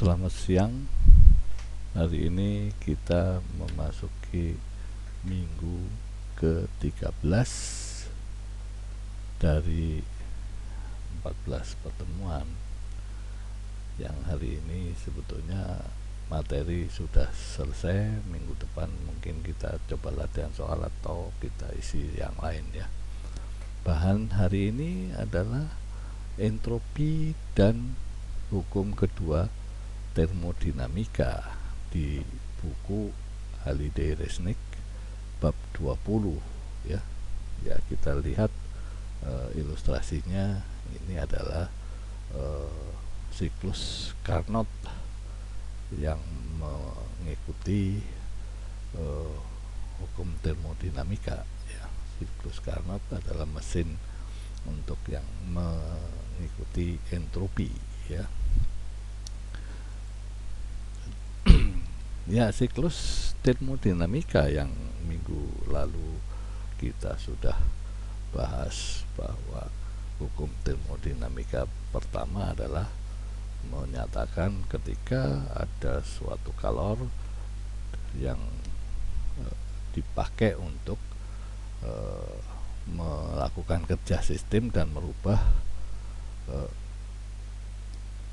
Selamat siang. Hari ini kita memasuki minggu ke-13 dari 14 pertemuan. Yang hari ini sebetulnya materi sudah selesai. Minggu depan mungkin kita coba latihan soal atau kita isi yang lain ya. Bahan hari ini adalah entropi dan hukum kedua termodinamika di buku Halliday Resnick bab 20 ya. Ya, kita lihat ilustrasinya. Ini adalah siklus Carnot yang mengikuti hukum termodinamika ya. Siklus Carnot adalah mesin untuk yang mengikuti entropi ya. Ya, siklus termodinamika yang minggu lalu kita sudah bahas bahwa hukum termodinamika pertama adalah menyatakan ketika ada suatu kalor yang dipakai untuk melakukan kerja sistem dan merubah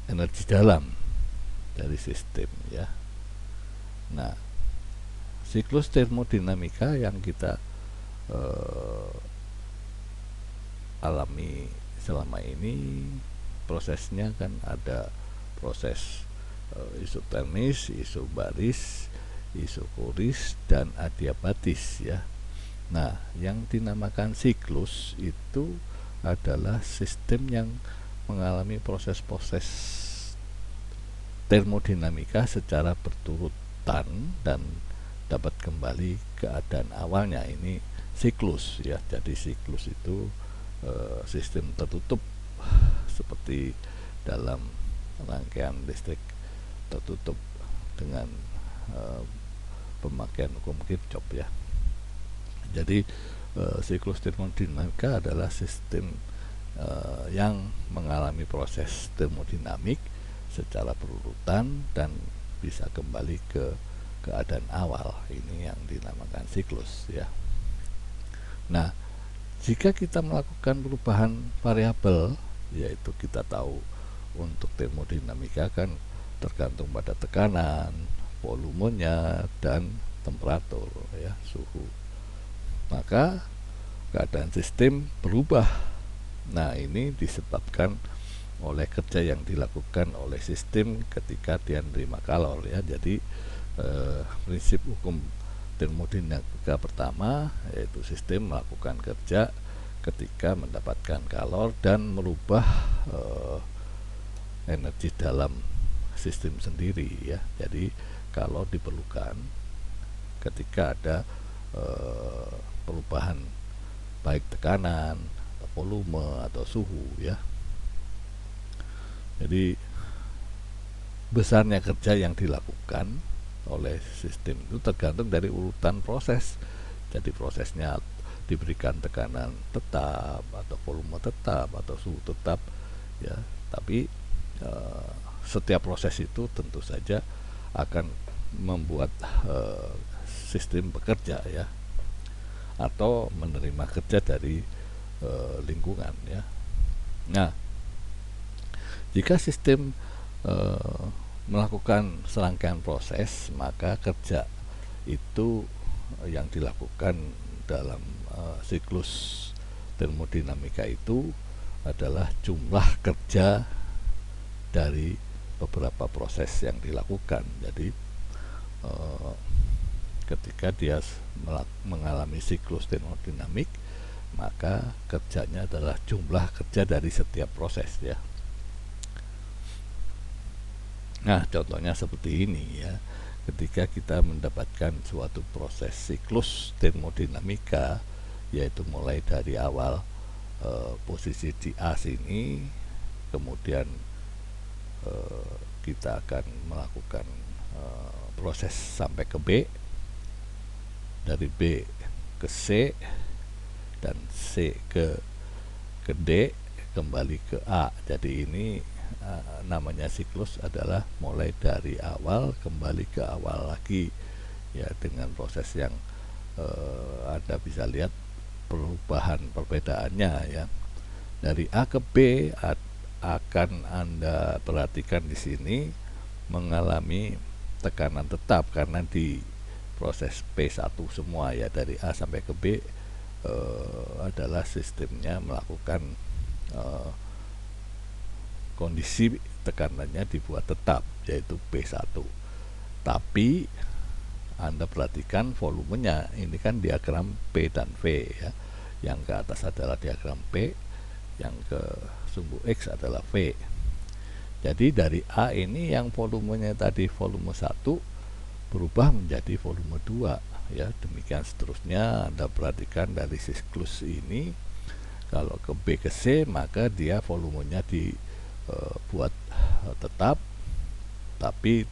energi dalam dari sistem ya. Nah, siklus termodinamika yang kita alami selama ini prosesnya kan ada proses isotermis, isobaris, isokoris, dan adiabatis ya. Nah, yang dinamakan siklus itu adalah sistem yang mengalami proses-proses termodinamika secara berturut dan dapat kembali keadaan awalnya. Ini siklus ya. Jadi siklus itu sistem tertutup seperti dalam rangkaian listrik tertutup dengan pemakaian hukum Kirchhoff ya. Jadi siklus termodinamika adalah sistem yang mengalami proses termodinamik secara berurutan dan bisa kembali ke keadaan awal. Ini yang dinamakan siklus ya. Nah, jika kita melakukan perubahan variabel, yaitu kita tahu untuk termodinamika kan tergantung pada tekanan, volumenya, dan temperatur ya, suhu. Maka keadaan sistem berubah. Nah, ini disebabkan oleh kerja yang dilakukan oleh sistem ketika dia menerima kalor ya. Jadi prinsip hukum termodinamika pertama yaitu sistem melakukan kerja ketika mendapatkan kalor dan merubah energi dalam sistem sendiri ya. Jadi kalor diperlukan ketika ada perubahan baik tekanan, volume atau suhu ya. Jadi besarnya kerja yang dilakukan oleh sistem itu tergantung dari urutan proses. Jadi prosesnya diberikan tekanan tetap atau volume tetap atau suhu tetap ya. Tapi setiap proses itu tentu saja akan membuat sistem bekerja ya, atau menerima kerja dari lingkungan ya. Nah, jika sistem melakukan serangkaian proses, maka kerja itu yang dilakukan dalam siklus termodinamika itu adalah jumlah kerja dari beberapa proses yang dilakukan. Jadi ketika dia mengalami siklus termodinamik, maka kerjanya adalah jumlah kerja dari setiap proses ya. Nah, contohnya seperti ini ya. Ketika kita mendapatkan suatu proses siklus termodinamika, yaitu mulai dari awal posisi di A sini, kemudian kita akan melakukan proses sampai ke B, dari B ke C, dan C ke D, kembali ke A. Jadi ini namanya siklus adalah mulai dari awal kembali ke awal lagi ya, dengan proses yang Anda bisa lihat perubahan perbedaannya ya. Dari A ke B akan Anda perhatikan di sini mengalami tekanan tetap karena di proses P1 semua ya, dari A sampai ke B adalah sistemnya melakukan kondisi tekanannya dibuat tetap, yaitu P1. Tapi Anda perhatikan volumenya, ini kan diagram P dan V ya. Yang ke atas adalah diagram P, yang ke sumbu X adalah V. Jadi dari A ini yang volumenya tadi volume 1 berubah menjadi volume 2 ya. Demikian seterusnya. Anda perhatikan dari siklus ini, kalau ke B ke C maka dia volumenya dibuat tetap, tapi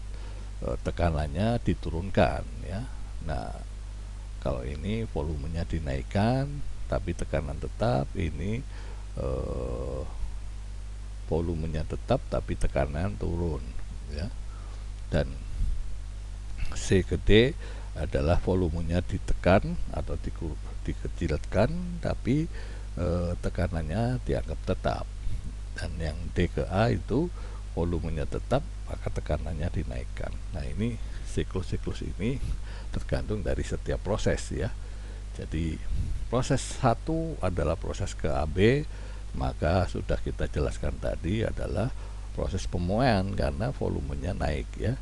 tekanannya diturunkan ya. Nah, kalau ini volumenya dinaikkan tapi tekanan tetap, ini volumenya tetap tapi tekanan turun ya. Dan C ke D adalah volumenya ditekan atau dikecilkan tapi tekanannya dianggap tetap. Dan yang D ke A itu volumenya tetap maka tekanannya dinaikkan. Nah, ini siklus-siklus ini tergantung dari setiap proses ya. Jadi proses 1 adalah proses ke AB, maka sudah kita jelaskan tadi adalah proses pemuaian karena volumenya naik ya.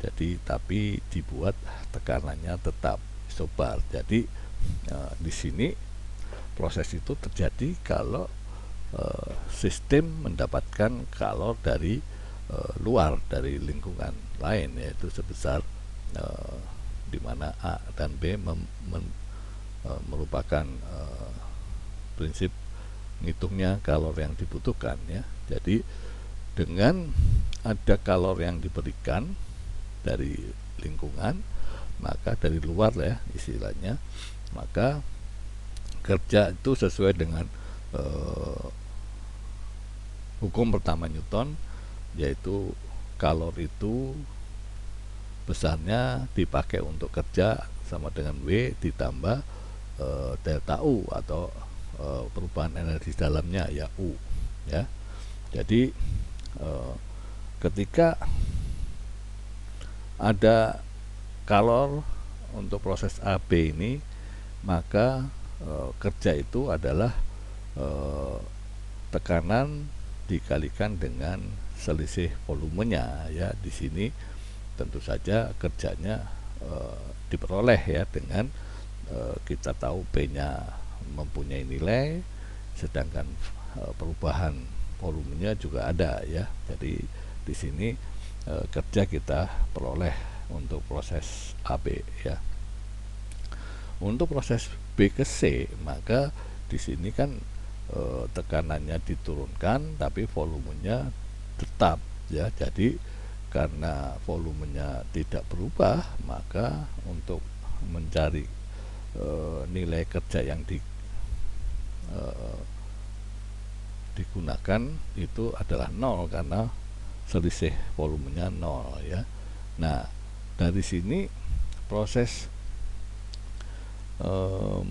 Jadi tapi dibuat tekanannya tetap isobar. Jadi di sini proses itu terjadi kalau sistem mendapatkan kalor dari luar, dari lingkungan lain, yaitu sebesar di mana A dan B merupakan prinsip ngitungnya kalor yang dibutuhkan ya. Jadi dengan ada kalor yang diberikan dari lingkungan, maka dari luar ya istilahnya, maka kerja itu sesuai dengan hukum pertama Newton, yaitu kalor itu besarnya dipakai untuk kerja sama dengan W ditambah delta U atau perubahan energi dalamnya ya U ya. Jadi ketika ada kalor untuk proses AB ini, maka kerja itu adalah tekanan dikalikan dengan selisih volumenya ya. Di sini tentu saja kerjanya diperoleh ya dengan kita tahu P-nya mempunyai nilai, sedangkan perubahan volumenya juga ada ya. Jadi di sini kerja kita peroleh untuk proses AB ya. Untuk proses B ke C, maka di sini kan tekanannya diturunkan tapi volumenya tetap ya. Jadi karena volumenya tidak berubah, maka untuk mencari nilai kerja yang digunakan itu adalah 0 karena selisih volumenya 0 ya. Nah, dari sini proses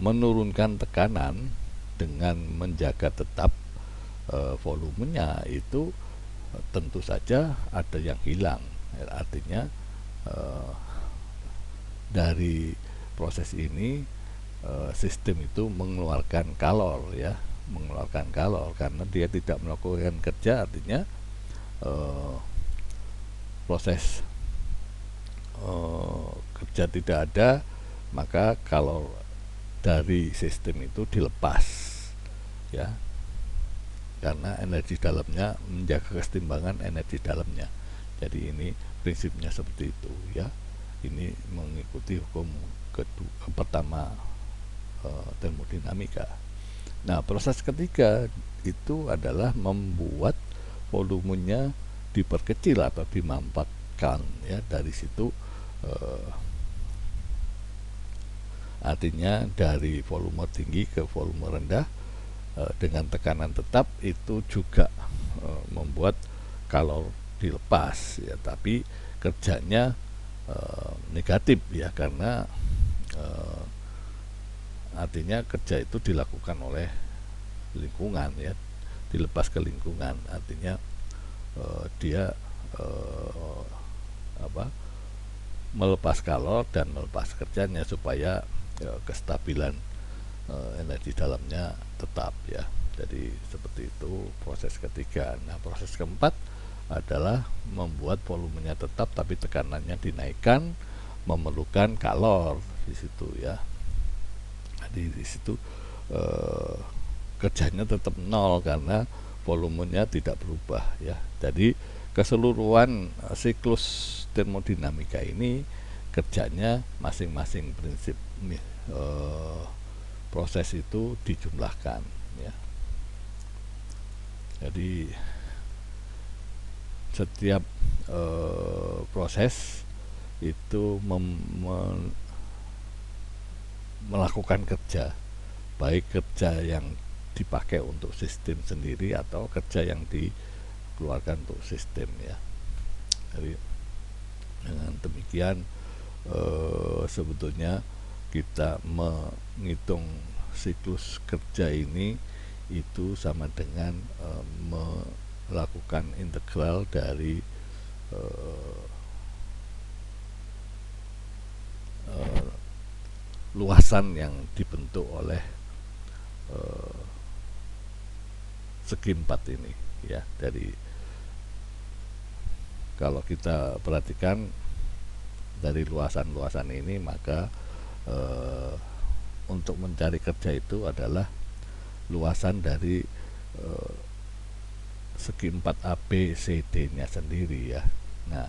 menurunkan tekanan dengan menjaga tetap volumenya itu tentu saja ada yang hilang. Artinya dari proses ini sistem itu mengeluarkan kalor ya, mengeluarkan kalor karena dia tidak melakukan kerja. Artinya proses kerja tidak ada, maka kalor dari sistem itu dilepas ya, karena energi dalamnya menjaga kesetimbangan energi dalamnya. Jadi ini prinsipnya seperti itu ya. Ini mengikuti hukum pertama termodinamika. Nah, proses ketiga itu adalah membuat volumenya diperkecil atau dimampatkan ya. Dari situ artinya dari volume tinggi ke volume rendah dengan tekanan tetap, itu juga membuat kalor dilepas ya, tapi kerjanya negatif ya, karena artinya kerja itu dilakukan oleh lingkungan ya, dilepas ke lingkungan, artinya dia melepas kalor dan melepas kerjanya supaya kestabilan energi dalamnya tetap ya. Jadi seperti itu proses ketiga. Nah, proses keempat adalah membuat volumenya tetap tapi tekanannya dinaikkan, memerlukan kalor di situ ya. Jadi di situ kerjanya tetap nol karena volumenya tidak berubah ya. Jadi keseluruhan siklus termodinamika ini kerjanya masing-masing prinsip proses itu dijumlahkan ya. Jadi setiap proses itu melakukan kerja, baik kerja yang dipakai untuk sistem sendiri atau kerja yang dikeluarkan untuk sistem ya. Jadi dengan demikian sebetulnya kita menghitung siklus kerja ini itu sama dengan melakukan integral dari luasan yang dibentuk oleh segi 4 ini ya. Dari kalau kita perhatikan dari luasan-luasan ini, maka untuk mencari kerja itu adalah luasan dari segi 4 ABCD nya sendiri ya. Nah,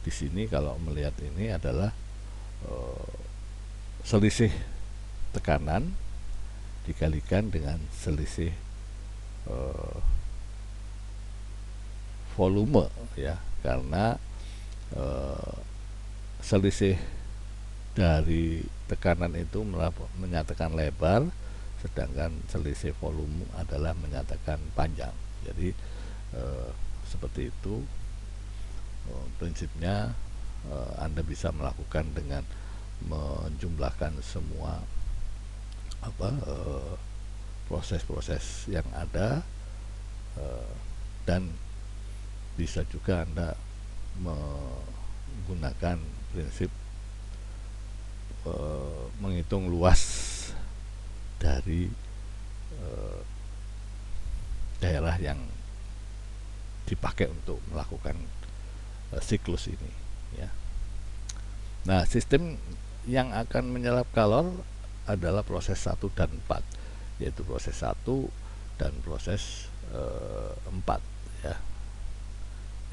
di sini kalau melihat ini adalah selisih tekanan dikalikan dengan selisih volume ya, karena selisih dari tekanan itu menyatakan lebar, sedangkan selisih volume adalah menyatakan panjang. Jadi seperti itu prinsipnya. Anda bisa melakukan dengan menjumlahkan semua proses-proses yang ada, dan bisa juga Anda menggunakan prinsip menghitung luas dari daerah yang dipakai untuk melakukan siklus ini ya. Nah, sistem yang akan menyerap kalor adalah proses 1 dan 4, yaitu proses 1 dan proses 4 ya.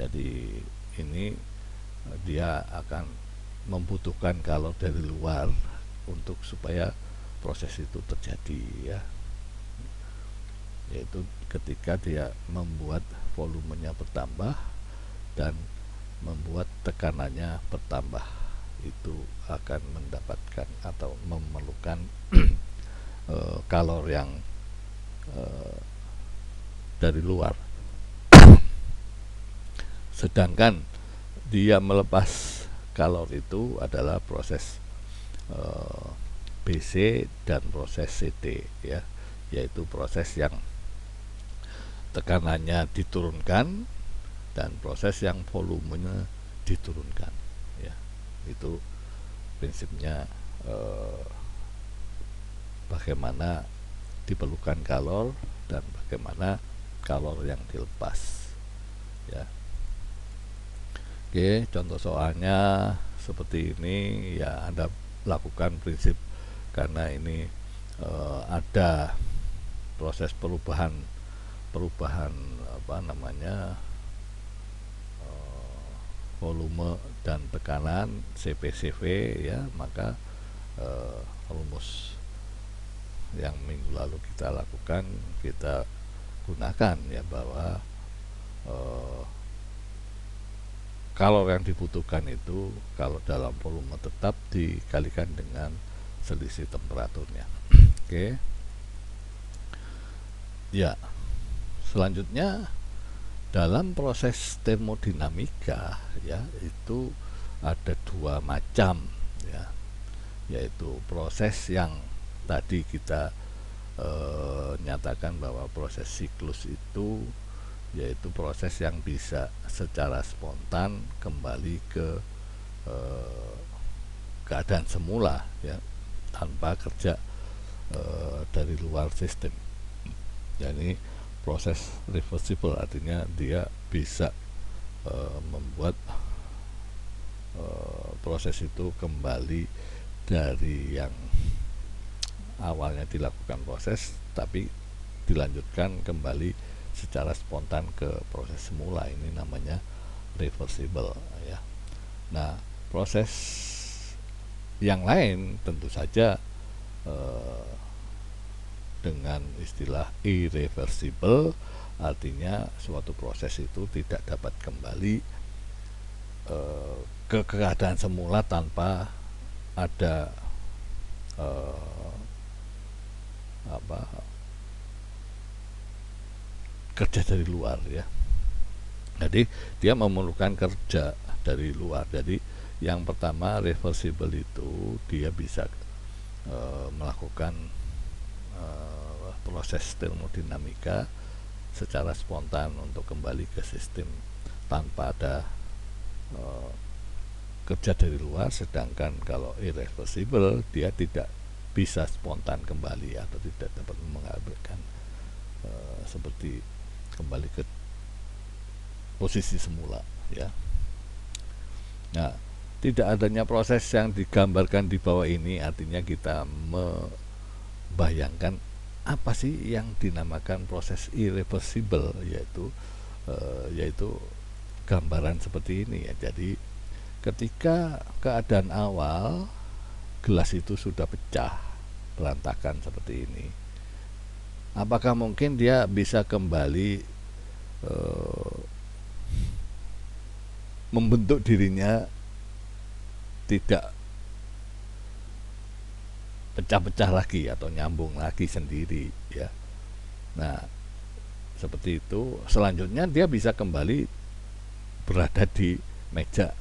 Jadi ini dia akan membutuhkan kalor dari luar untuk supaya proses itu terjadi ya, yaitu ketika dia membuat volumenya bertambah dan membuat tekanannya bertambah, itu akan mendapatkan atau memerlukan kalor yang dari luar. Sedangkan dia melepas kalor itu adalah proses BC dan proses CT ya, yaitu proses yang tekanannya diturunkan dan proses yang volumenya diturunkan ya. Itu prinsipnya bagaimana diperlukan kalor dan bagaimana kalor yang dilepas ya. Oke, contoh soalnya seperti ini ya, Anda lakukan prinsip karena ini ada proses perubahan volume dan tekanan CP/CV ya, maka rumus yang minggu lalu kita lakukan kita gunakan ya, bahwa kalor yang dibutuhkan itu kalau dalam volume tetap dikalikan dengan selisih temperaturnya. Oke. Ya, selanjutnya Dalam proses termodinamika ya itu ada dua macam ya, yaitu proses yang tadi kita nyatakan bahwa proses siklus itu yaitu proses yang bisa secara spontan kembali ke keadaan semula ya, tanpa kerja dari luar sistem. Jadi proses reversible artinya dia bisa membuat proses itu kembali dari yang awalnya dilakukan proses tapi dilanjutkan kembali secara spontan ke proses semula. Ini namanya reversible ya. Nah, proses yang lain tentu saja dengan istilah irreversible, artinya suatu proses itu tidak dapat kembali ke keadaan semula tanpa ada kerja dari luar ya. Jadi dia memerlukan kerja dari luar. Jadi yang pertama reversible itu dia bisa melakukan proses termodinamika secara spontan untuk kembali ke sistem tanpa ada kerja dari luar. Sedangkan kalau irreversible dia tidak bisa spontan kembali atau tidak dapat mengambilkan seperti kembali ke posisi semula ya. Nah, tidak adanya proses yang digambarkan di bawah ini artinya kita membayangkan apa sih yang dinamakan proses irreversible, yaitu gambaran seperti ini ya. Jadi ketika keadaan awal gelas itu sudah pecah berantakan seperti ini, apakah mungkin dia bisa kembali membentuk dirinya tidak pecah-pecah lagi atau nyambung lagi sendiri ya. Nah, seperti itu. Selanjutnya dia bisa kembali berada di meja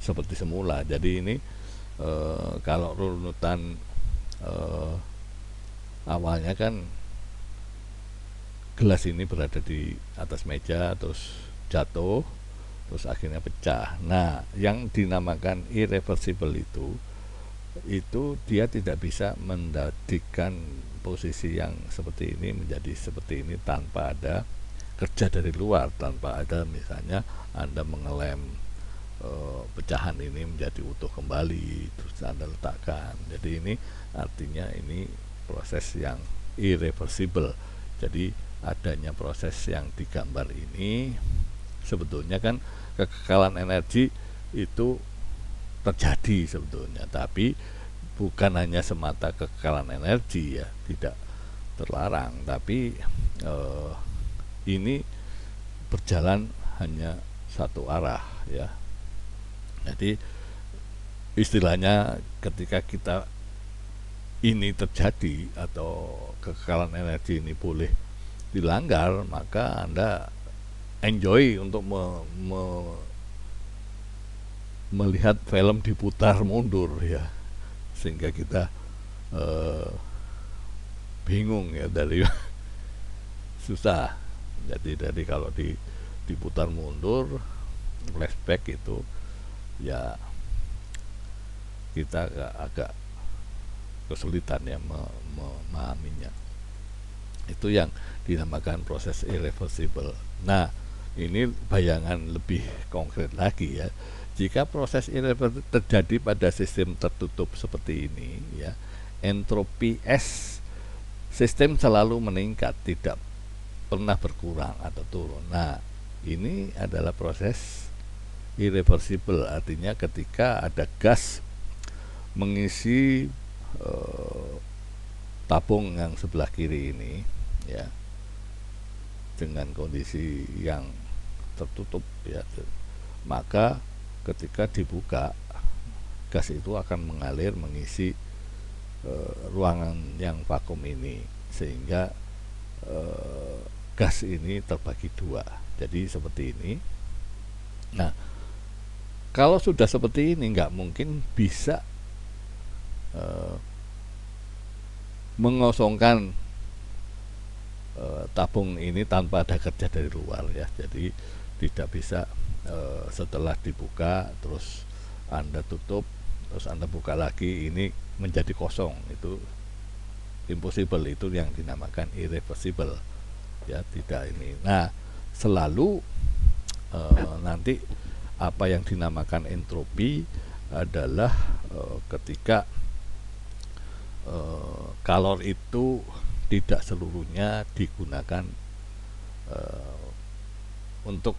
seperti semula. Jadi ini kalau runutan awalnya kan gelas ini berada di atas meja, terus jatuh, terus akhirnya pecah. Nah, yang dinamakan irreversible itu dia tidak bisa menjadikan posisi yang seperti ini menjadi seperti ini tanpa ada kerja dari luar, tanpa ada misalnya Anda mengelem pecahan ini menjadi utuh kembali terus Anda letakkan. Jadi ini artinya ini proses yang irreversible. Jadi adanya proses yang digambar ini sebetulnya kan kekekalan energi itu terjadi sebetulnya, tapi bukan hanya semata kekekalan energi ya, tidak terlarang, tapi ini berjalan hanya satu arah ya. Jadi istilahnya ketika kita ini terjadi atau kekekalan energi ini boleh dilanggar, maka Anda enjoy untuk melihat film diputar mundur ya, sehingga kita bingung ya dari susah. Jadi dari kalau diputar mundur flashback itu ya kita agak kesulitan ya memahaminya. Itu yang dinamakan proses irreversible. Nah, ini bayangan lebih konkret lagi ya. Jika proses irreversible terjadi pada sistem tertutup seperti ini ya, entropi S sistem selalu meningkat, tidak pernah berkurang atau turun. Nah, ini adalah proses irreversible, artinya ketika ada gas mengisi tabung yang sebelah kiri ini ya, dengan kondisi yang tertutup ya, maka ketika dibuka gas itu akan mengalir mengisi ruangan yang vakum ini, sehingga gas ini terbagi dua Jadi seperti ini. Nah, kalau sudah seperti ini nggak mungkin bisa mengosongkan tabung ini tanpa ada kerja dari luar ya. Jadi tidak bisa setelah dibuka terus Anda tutup terus Anda buka lagi ini menjadi kosong, itu impossible, itu yang dinamakan irreversible ya, tidak ini. Nah, selalu nanti apa yang dinamakan entropi adalah ketika kalor itu tidak seluruhnya digunakan untuk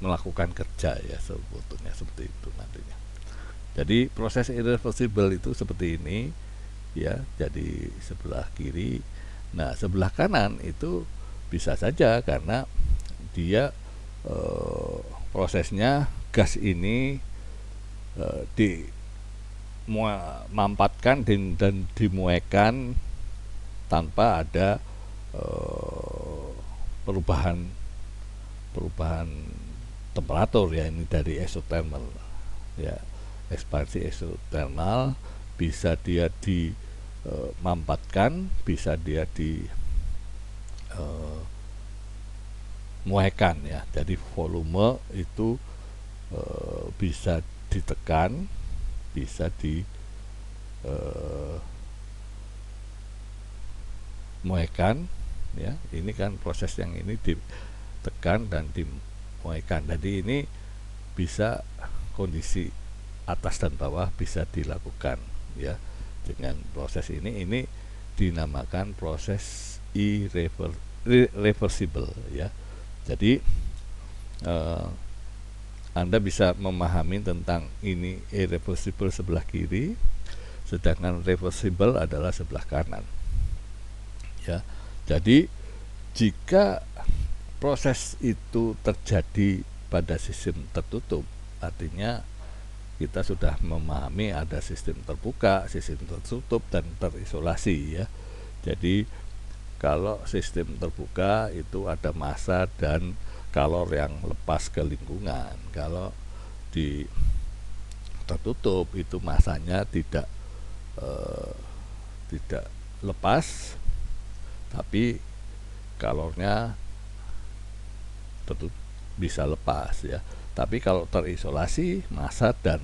melakukan kerja ya, sebetulnya seperti itu nantinya. Jadi proses irreversible itu seperti ini ya, jadi sebelah kiri. Nah, sebelah kanan itu bisa saja karena dia prosesnya gas ini dimampatkan dan dimuaikan tanpa ada perubahan temperatur ya, ini dari exothermal ya, ekspansi exothermal, bisa dia dimampatkan, bisa dia muaikan ya. Jadi volume itu bisa ditekan, bisa muaikan ya. Ini kan proses yang ini ditekan dan dimuaikan. Jadi ini bisa kondisi atas dan bawah bisa dilakukan ya dengan proses ini dinamakan proses irreversible ya. Jadi Anda bisa memahami tentang ini irreversible sebelah kiri, sedangkan reversible adalah sebelah kanan ya. Jadi jika proses itu terjadi pada sistem tertutup, artinya kita sudah memahami ada sistem terbuka, sistem tertutup, dan terisolasi ya. Jadi kalau sistem terbuka itu ada massa dan kalor yang lepas ke lingkungan. Kalau di tertutup itu massanya tidak lepas, tapi kalornya bisa lepas ya. Tapi kalau terisolasi, massa dan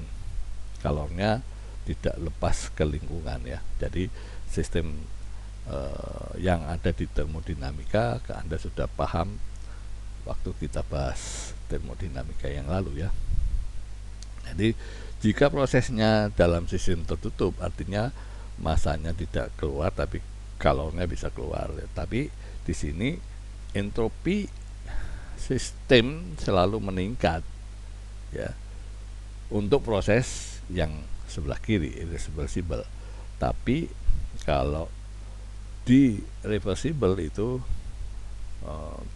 kalornya tidak lepas ke lingkungan ya. Jadi sistem yang ada di termodinamika, Anda sudah paham waktu kita bahas termodinamika yang lalu ya. Jadi jika prosesnya dalam sistem tertutup, artinya massanya tidak keluar tapi kalornya bisa keluar ya. Tapi di sini entropi sistem selalu meningkat ya untuk proses yang sebelah kiri irreversible. Tapi kalau di reversible itu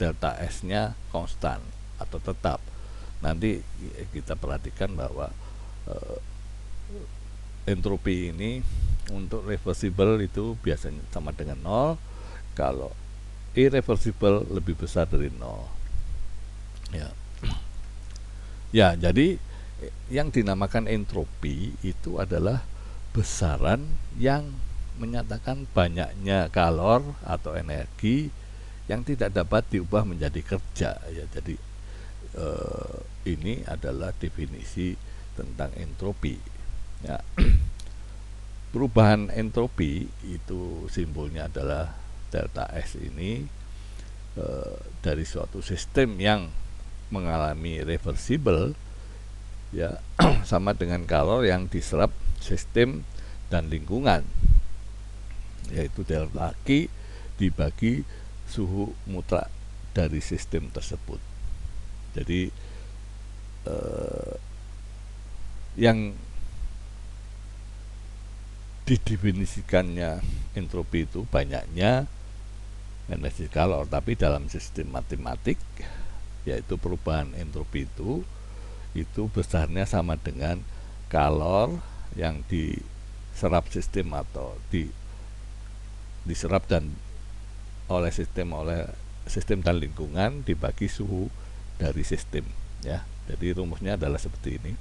delta S nya konstan atau tetap. Nanti kita perhatikan bahwa entropi ini untuk reversible itu biasanya sama dengan 0, kalau irreversible lebih besar dari 0 ya. Ya, jadi yang dinamakan entropi itu adalah besaran yang menyatakan banyaknya kalor atau energi yang tidak dapat diubah menjadi kerja ya. Jadi ini adalah definisi tentang entropi ya. Perubahan entropi itu simbolnya adalah delta S ini dari suatu sistem yang mengalami reversible ya sama dengan kalor yang diserap sistem dan lingkungan, yaitu delta Q dibagi suhu mutlak dari sistem tersebut. Jadi yang didefinisikannya entropi itu banyaknya energi kalor, tapi dalam sistem matematik yaitu perubahan entropi itu besarnya sama dengan kalor yang diserap sistem atau diserap dan oleh sistem oleh sistem dan lingkungan dibagi suhu dari sistem, ya. Jadi rumusnya adalah seperti ini.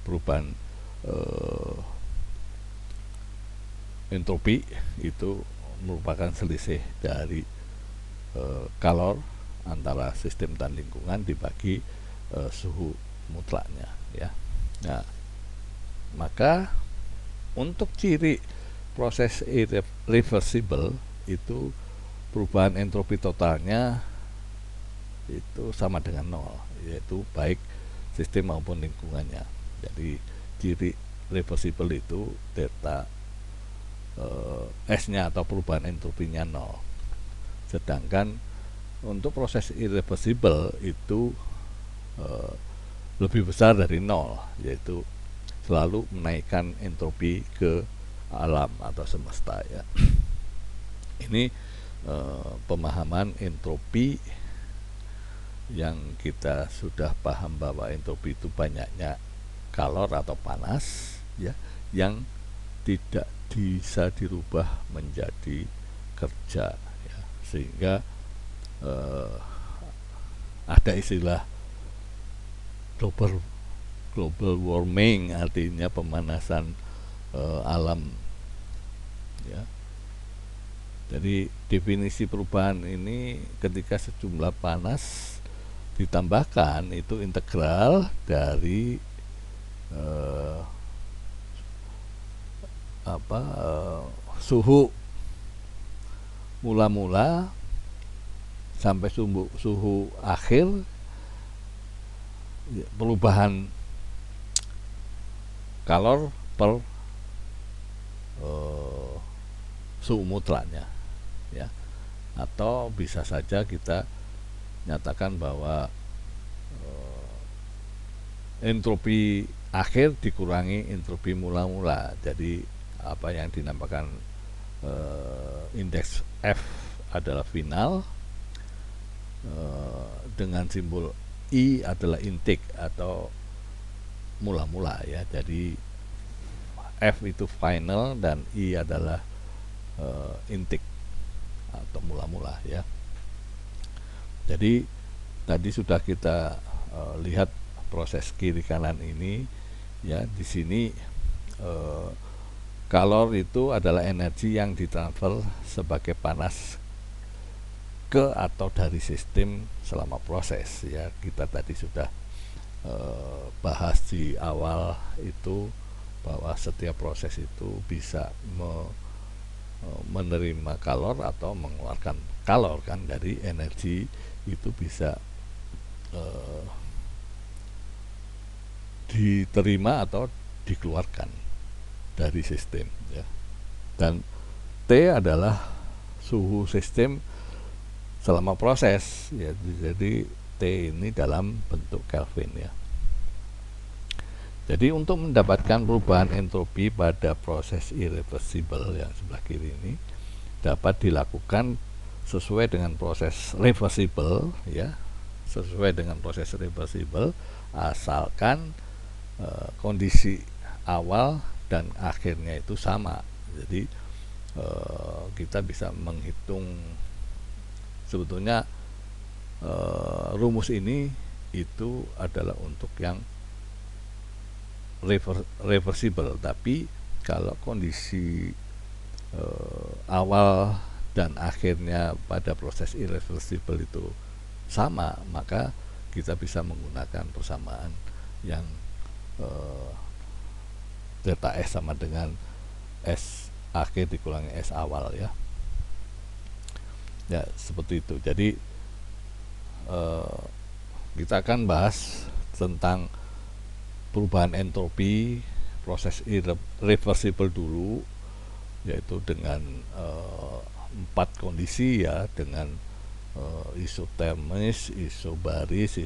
Perubahan entropi itu merupakan selisih dari kalor antara sistem dan lingkungan dibagi suhu mutlaknya, ya. Nah, maka untuk ciri proses irreversible itu perubahan entropi totalnya itu sama dengan nol, yaitu baik sistem maupun lingkungannya. Jadi ciri reversible itu delta S-nya atau perubahan entropinya nol. Sedangkan untuk proses irreversible itu lebih besar dari nol, yaitu selalu menaikkan entropi ke alam atau semesta, ya. Ini pemahaman entropi yang kita sudah paham bahwa entropi itu banyaknya kalor atau panas, ya, yang tidak bisa dirubah menjadi kerja, ya. Sehingga ada istilah global warming, artinya pemanasan alam, ya. Jadi definisi perubahan ini ketika sejumlah panas ditambahkan itu integral dari suhu mula-mula sampai suhu akhir, perubahan kalor per suhu mutlaknya, ya. Atau bisa saja kita nyatakan bahwa entropi akhir dikurangi entropi mula-mula. Jadi apa yang dinamakan indeks F adalah final, dengan simbol I adalah intake atau mula-mula, ya. Jadi F itu final dan I adalah intake atau mula-mula, ya. Jadi tadi sudah kita lihat proses kiri kanan ini, ya. Di sini kalor itu adalah energi yang ditransfer sebagai panas ke atau dari sistem selama proses, ya. Kita tadi sudah bahas di awal itu bahwa setiap proses itu bisa menerima kalor atau mengeluarkan kalor, kan. Dari energi itu bisa diterima atau dikeluarkan dari sistem, ya. Dan T adalah suhu sistem selama proses, ya. Jadi T ini dalam bentuk Kelvin, ya. Jadi untuk mendapatkan perubahan entropi pada proses irreversible yang sebelah kiri ini dapat dilakukan sesuai dengan proses reversible, ya. Sesuai dengan proses reversible asalkan kondisi awal dan akhirnya itu sama. Jadi kita bisa menghitung sebetulnya rumus ini itu adalah untuk yang reversible, tapi kalau kondisi awal dan akhirnya pada proses irreversible itu sama, maka kita bisa menggunakan persamaan yang delta S sama dengan S akhir dikurangi S awal, ya. Ya, seperti itu. Jadi kita akan bahas tentang perubahan entropi proses irreversible dulu, yaitu dengan 4 kondisi, ya, dengan isotermis, isobaris,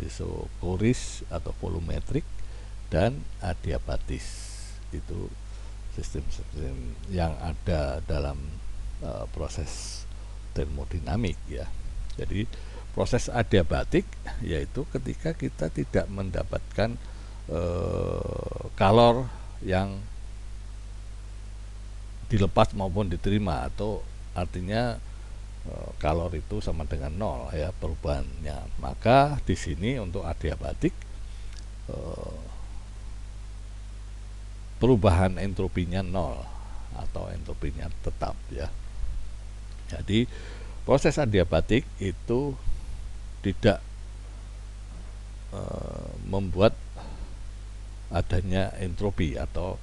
isokoris atau volumetrik, dan adiabatis. Itu sistem-sistem yang ada dalam proses termodinamik, ya. Jadi proses adiabatik yaitu ketika kita tidak mendapatkan kalor yang dilepas maupun diterima, atau artinya kalor itu sama dengan 0 ya perubahannya. Maka di sini untuk adiabatik perubahan entropinya 0 atau entropinya tetap ya. Jadi proses adiabatik itu tidak membuat adanya entropi atau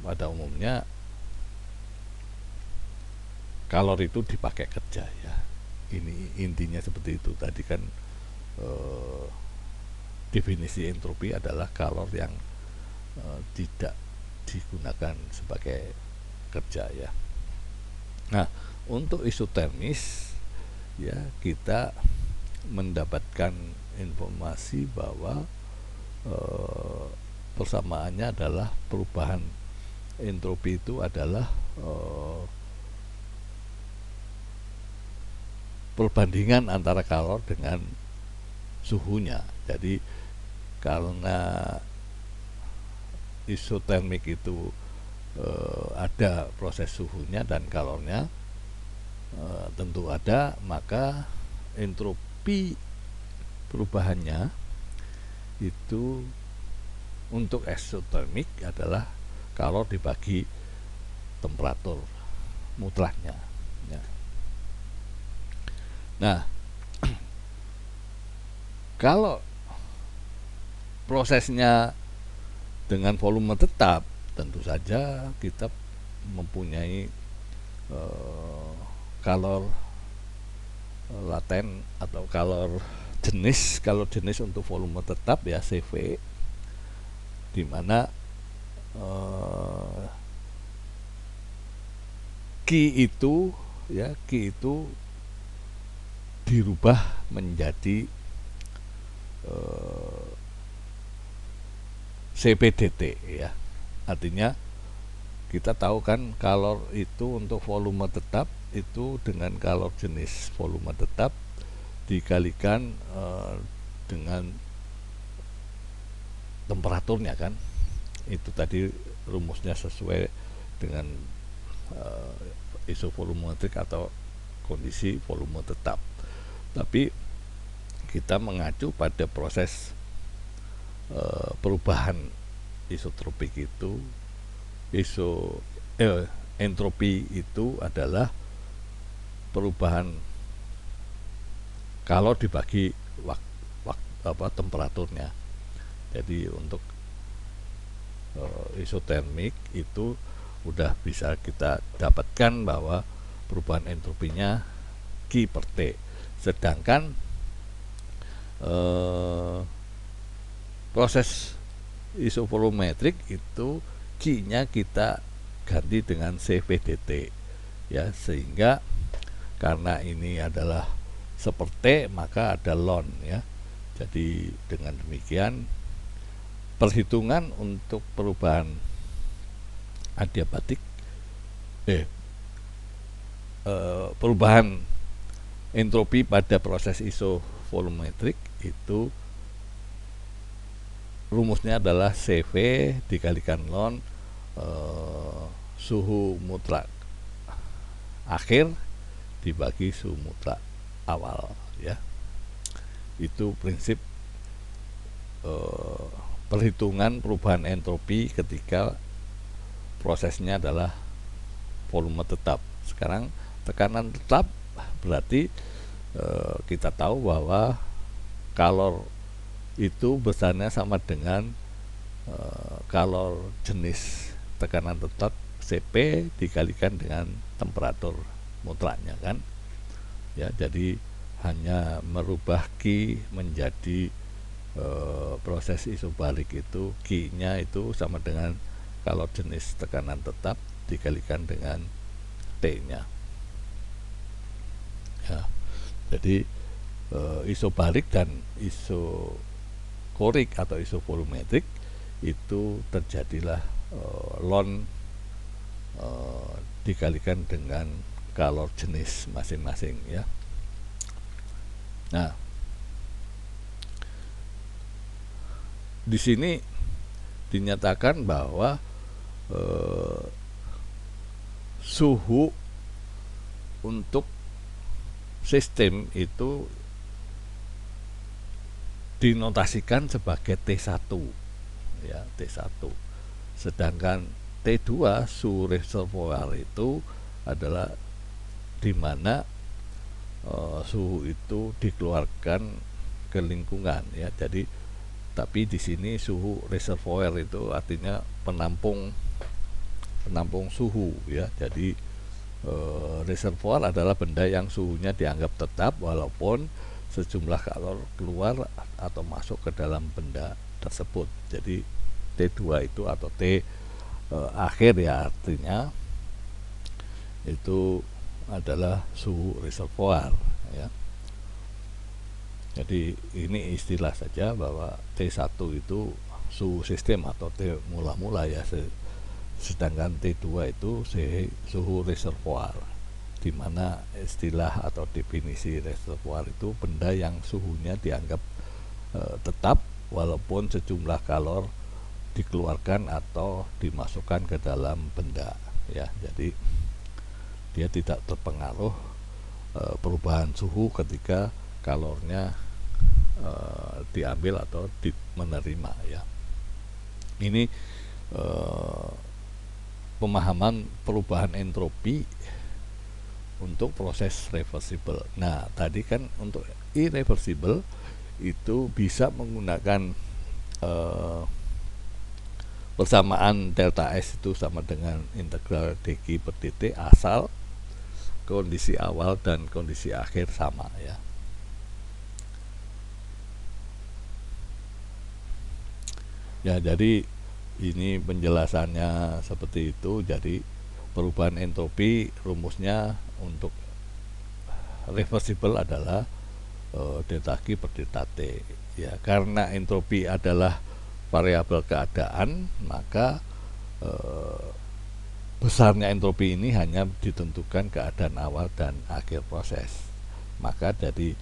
pada umumnya kalor itu dipakai kerja ya. Ini intinya seperti itu. Tadi kan definisi entropi adalah kalor yang tidak digunakan sebagai kerja ya. Nah, untuk isotermis ya kita mendapatkan informasi bahwa persamaannya adalah perubahan entropi itu adalah perbandingan antara kalor dengan suhunya. Jadi karena isotermik itu ada proses suhunya dan kalornya tentu ada, maka entropi perubahannya itu untuk eksotermik adalah kalor dibagi temperatur mutlaknya ya. Nah, kalau prosesnya dengan volume tetap, tentu saja kita mempunyai kalor laten atau kalor jenis. Kalau jenis untuk volume tetap ya CV, di mana Q itu dirubah menjadi CPDT ya. Artinya kita tahu kan kalor itu untuk volume tetap itu dengan kalor jenis volume tetap dikalikan dengan temperaturnya kan. Itu tadi rumusnya sesuai dengan isovolumetrik atau kondisi volume tetap. Tapi kita mengacu pada proses perubahan isotropik itu, entropi itu adalah perubahan kalor dibagi temperaturnya. Jadi untuk isotermik itu udah bisa kita dapatkan bahwa perubahan entropinya Q per T. Sedangkan proses isovolumetrik itu Q-nya kita ganti dengan CVDT ya, sehingga karena ini adalah seperti maka ada ln ya. Jadi dengan demikian perhitungan untuk perubahan adiabatik perubahan entropi pada proses isovolumetrik itu rumusnya adalah CV dikalikan ln suhu mutlak akhir dibagi suhu mutlak awal ya. Itu prinsip perhitungan perubahan entropi ketika prosesnya adalah volume tetap. Sekarang tekanan tetap berarti kita tahu bahwa kalor itu besarnya sama dengan kalor jenis tekanan tetap CP dikalikan dengan temperatur mutlaknya kan ya. Jadi hanya merubah Q menjadi proses isobalik itu Q-nya itu sama dengan kalor jenis tekanan tetap dikalikan dengan T-nya ya. Jadi isobalik dan isokorik atau isovolumetrik itu terjadilah ln dikalikan dengan kalor jenis masing-masing ya. Nah, di sini dinyatakan bahwa suhu untuk sistem itu dinotasikan sebagai T1 ya, T1. Sedangkan T2 suhu reservoir itu adalah di mana suhu itu dikeluarkan ke lingkungan ya. Jadi tapi di sini suhu reservoir itu artinya penampung suhu ya. Jadi reservoir adalah benda yang suhunya dianggap tetap walaupun sejumlah kalor keluar atau masuk ke dalam benda tersebut. Jadi T2 itu atau T akhir ya, artinya itu adalah suhu reservoir ya. Jadi ini istilah saja bahwa T1 itu suhu sistem atau T mula-mula ya, sedangkan T2 itu suhu reservoir, di mana istilah atau definisi reservoir itu benda yang suhunya dianggap tetap walaupun sejumlah kalor dikeluarkan atau dimasukkan ke dalam benda ya. Jadi dia tidak terpengaruh perubahan suhu ketika kalornya diambil atau menerima ya. Ini pemahaman perubahan entropi untuk proses reversible. Nah, tadi kan untuk irreversible itu bisa menggunakan persamaan delta S itu sama dengan integral dq per dt asal kondisi awal dan kondisi akhir sama ya. Ya, jadi ini penjelasannya seperti itu. Jadi perubahan entropi rumusnya untuk reversible adalah delta Q per delta T ya. Karena entropi adalah variabel keadaan, maka besarnya entropi ini hanya ditentukan keadaan awal dan akhir proses. Maka jadi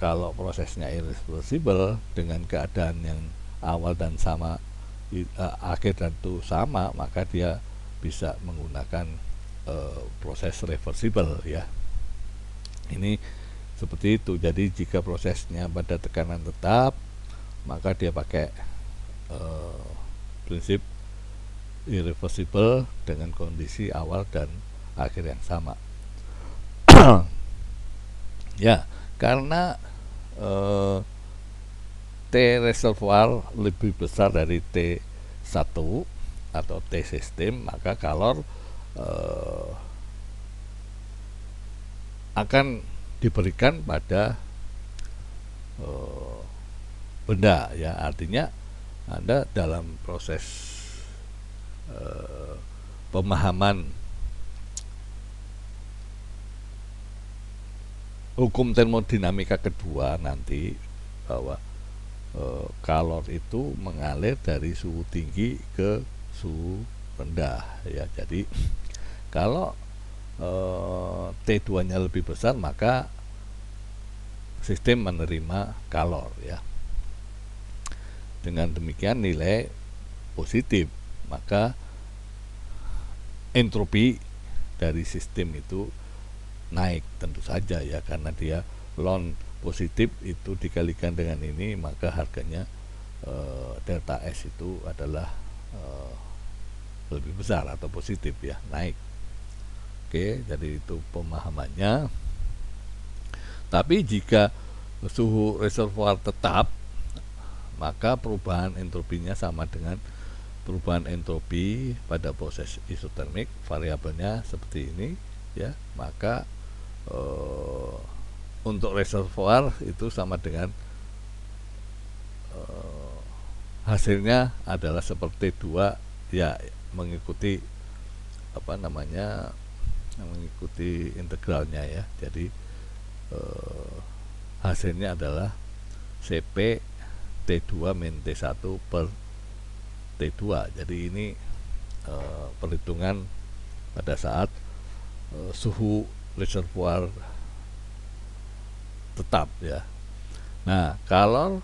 kalau prosesnya irreversible dengan keadaan yang awal dan sama akhir dan itu sama, maka dia bisa menggunakan proses reversible ya. Ini seperti itu. Jadi jika prosesnya pada tekanan tetap, maka dia pakai prinsip irreversible dengan kondisi awal dan akhir yang sama. Ya, karena T reservoir lebih besar dari T1 atau T sistem, maka kalor akan diberikan pada benda ya. Artinya Anda dalam proses pemahaman hukum termodinamika kedua nanti, bahwa kalor itu mengalir dari suhu tinggi ke suhu rendah ya. Jadi kalau T2 nya lebih besar, maka sistem menerima kalor ya. Dengan demikian nilai positif, maka entropi dari sistem itu naik tentu saja ya, karena dia ln positif itu dikalikan dengan ini, maka harganya delta S itu adalah lebih besar atau positif ya, naik. Oke, jadi itu pemahamannya. Tapi jika suhu reservoir tetap, maka perubahan entropinya sama dengan perubahan entropi pada proses isotermik, variabelnya seperti ini ya. Maka untuk reservoir itu sama dengan hasilnya adalah seperti dua ya, mengikuti mengikuti integralnya ya. Jadi hasilnya adalah CP T2 min T1 per T2. Jadi ini perhitungan pada saat suhu reservoir tetap ya. Nah, kalau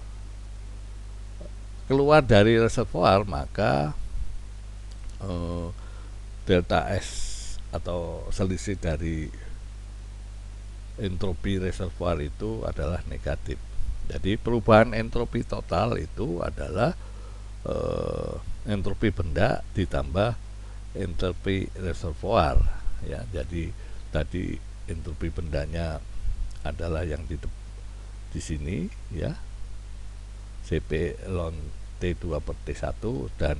keluar dari reservoir, maka delta S atau selisih dari entropi reservoir itu adalah negatif. Jadi perubahan entropi total itu adalah entropi benda ditambah entropi reservoir ya. Jadi tadi entropi bendanya adalah yang di sini ya, Cp ln T2 per T1, dan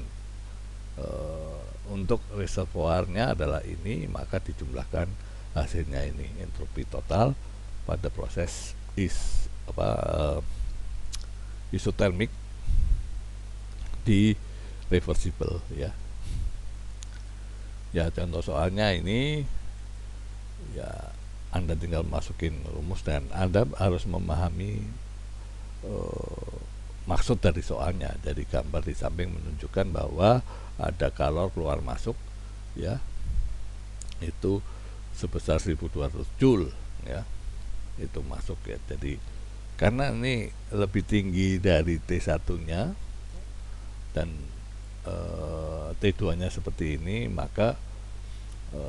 untuk reservoirnya adalah ini, maka dijumlahkan hasilnya ini entropi total pada proses isotermik di reversible ya. Ya, contoh soalnya ini ya, Anda tinggal masukin rumus dan Anda harus memahami maksud dari soalnya. Jadi gambar di samping menunjukkan bahwa ada kalor keluar masuk ya, itu sebesar 1200 Joule ya, itu masuk ya. Jadi karena ini lebih tinggi dari T1 nya dan T2 nya seperti ini, maka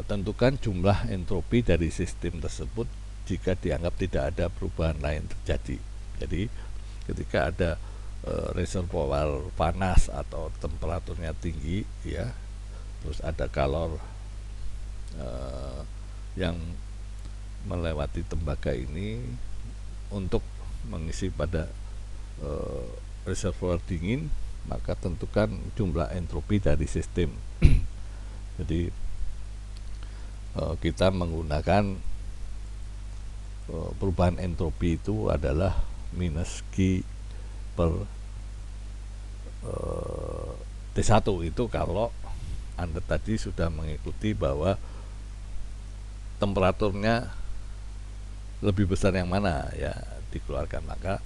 tentukan jumlah entropi dari sistem tersebut jika dianggap tidak ada perubahan lain terjadi. Jadi ketika ada reservoir panas atau temperaturnya tinggi ya, terus ada kalor yang melewati tembaga ini untuk mengisi pada reservoir dingin, maka tentukan jumlah entropi dari sistem. Jadi kita menggunakan perubahan entropi itu adalah minus Q per T1 itu kalau Anda tadi sudah mengikuti bahwa temperaturnya lebih besar yang mana ya dikeluarkan, maka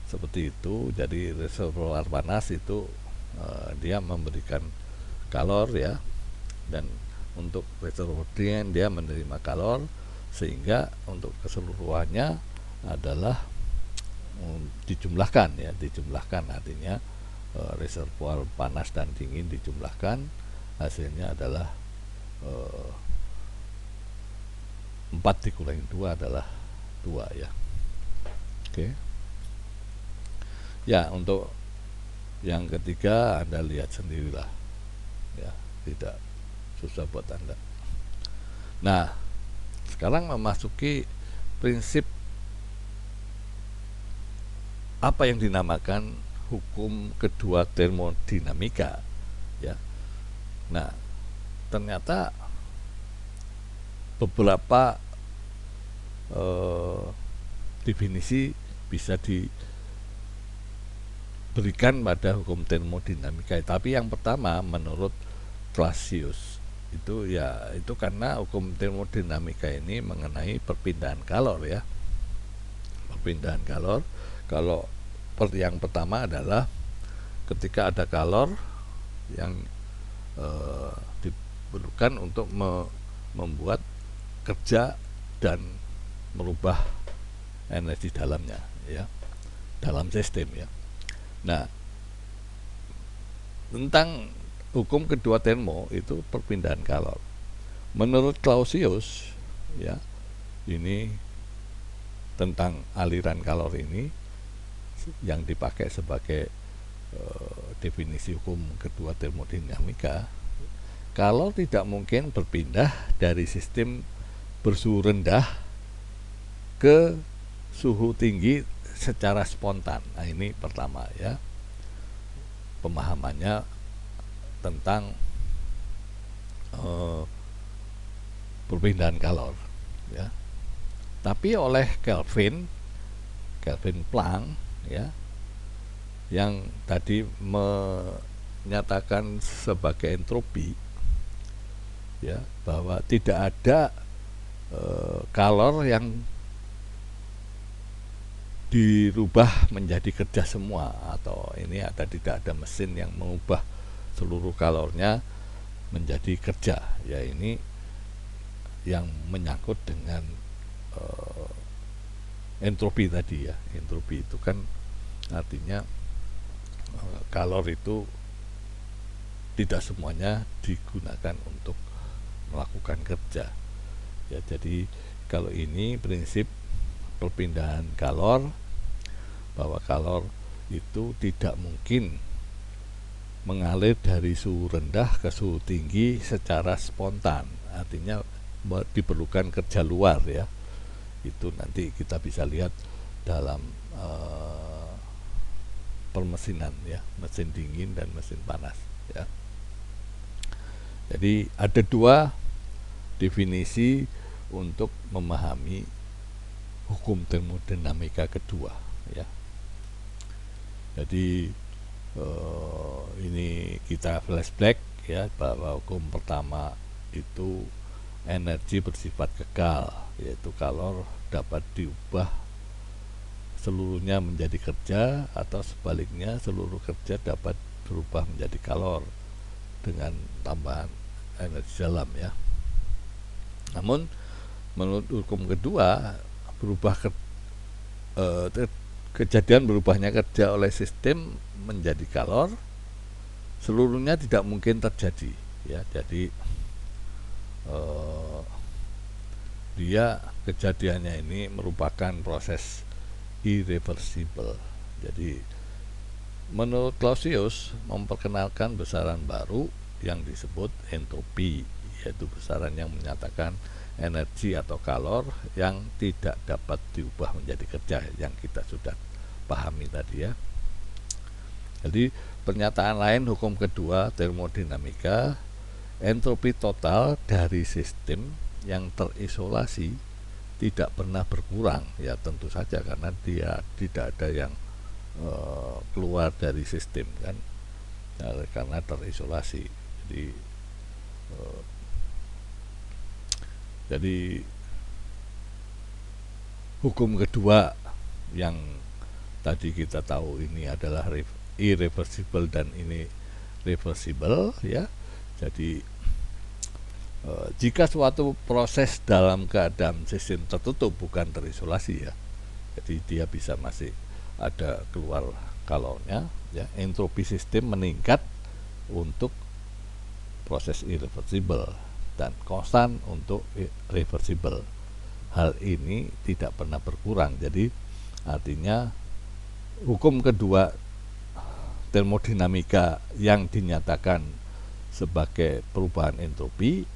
seperti itu. Jadi reservoir panas itu dia memberikan kalor ya, dan untuk reservoir dingin dia menerima kalor, sehingga untuk keseluruhannya adalah dijumlahkan ya, dijumlahkan artinya reservoir panas dan dingin dijumlahkan, hasilnya adalah 4 dikurangi 2 adalah 2 ya. Oke. Ya, untuk yang ketiga Anda lihat sendirilah ya, tidak susah buat Anda. Nah, sekarang memasuki prinsip apa yang dinamakan hukum kedua termodinamika ya. Nah, ternyata beberapa definisi bisa diberikan pada hukum termodinamika, tapi yang pertama menurut Clausius itu ya, itu karena hukum termodinamika ini mengenai perpindahan kalor ya, perpindahan kalor. Kalau yang pertama adalah ketika ada kalor yang diperlukan untuk membuat kerja dan merubah energi dalamnya ya, dalam sistem ya. Nah, tentang hukum kedua termo itu perpindahan kalor. Menurut Clausius ya, ini tentang aliran kalor ini yang dipakai sebagai definisi hukum kedua termodinamika. Kalor tidak mungkin berpindah dari sistem bersuhu rendah ke suhu tinggi secara spontan. Nah, ini pertama ya, pemahamannya tentang perpindahan kalor ya. Tapi oleh Kelvin Planck ya, yang tadi menyatakan sebagai entropi ya, bahwa tidak ada kalor yang dirubah menjadi kerja semua, atau ini tidak ada mesin yang mengubah seluruh kalornya menjadi kerja ya. Ini yang menyangkut dengan entropi tadi ya. Entropi itu kan artinya kalor itu tidak semuanya digunakan untuk melakukan kerja ya. Jadi kalau ini prinsip perpindahan kalor, bahwa kalor itu tidak mungkin mengalir dari suhu rendah ke suhu tinggi secara spontan, artinya diperlukan kerja luar ya. Itu nanti kita bisa lihat dalam permesinan ya, mesin dingin dan mesin panas ya. Jadi ada dua definisi untuk memahami hukum termodinamika kedua ya. Jadi ini kita flashback ya, bahwa hukum pertama itu energi bersifat kekal, yaitu kalor dapat diubah seluruhnya menjadi kerja, atau sebaliknya seluruh kerja dapat berubah menjadi kalor dengan tambahan energi dalam ya. Namun menurut hukum kedua, kejadian berubahnya kerja oleh sistem menjadi kalor seluruhnya tidak mungkin terjadi ya. Jadi dia kejadiannya ini merupakan proses irreversible. Jadi menurut Clausius memperkenalkan besaran baru yang disebut entropi, yaitu besaran yang menyatakan energi atau kalor yang tidak dapat diubah menjadi kerja, yang kita sudah pahami tadi ya. Jadi pernyataan lain hukum kedua termodinamika, entropi total dari sistem yang terisolasi tidak pernah berkurang ya, tentu saja karena dia tidak ada yang keluar dari sistem kan, karena terisolasi. Jadi hukum kedua yang tadi kita tahu ini adalah irreversible dan ini reversible ya. Jadi jika suatu proses dalam keadaan sistem tertutup bukan terisolasi ya, jadi dia bisa masih ada keluar kalornya ya, entropi sistem meningkat untuk proses irreversible dan konstan untuk reversible. Hal ini tidak pernah berkurang. Jadi artinya hukum kedua termodinamika yang dinyatakan sebagai perubahan entropi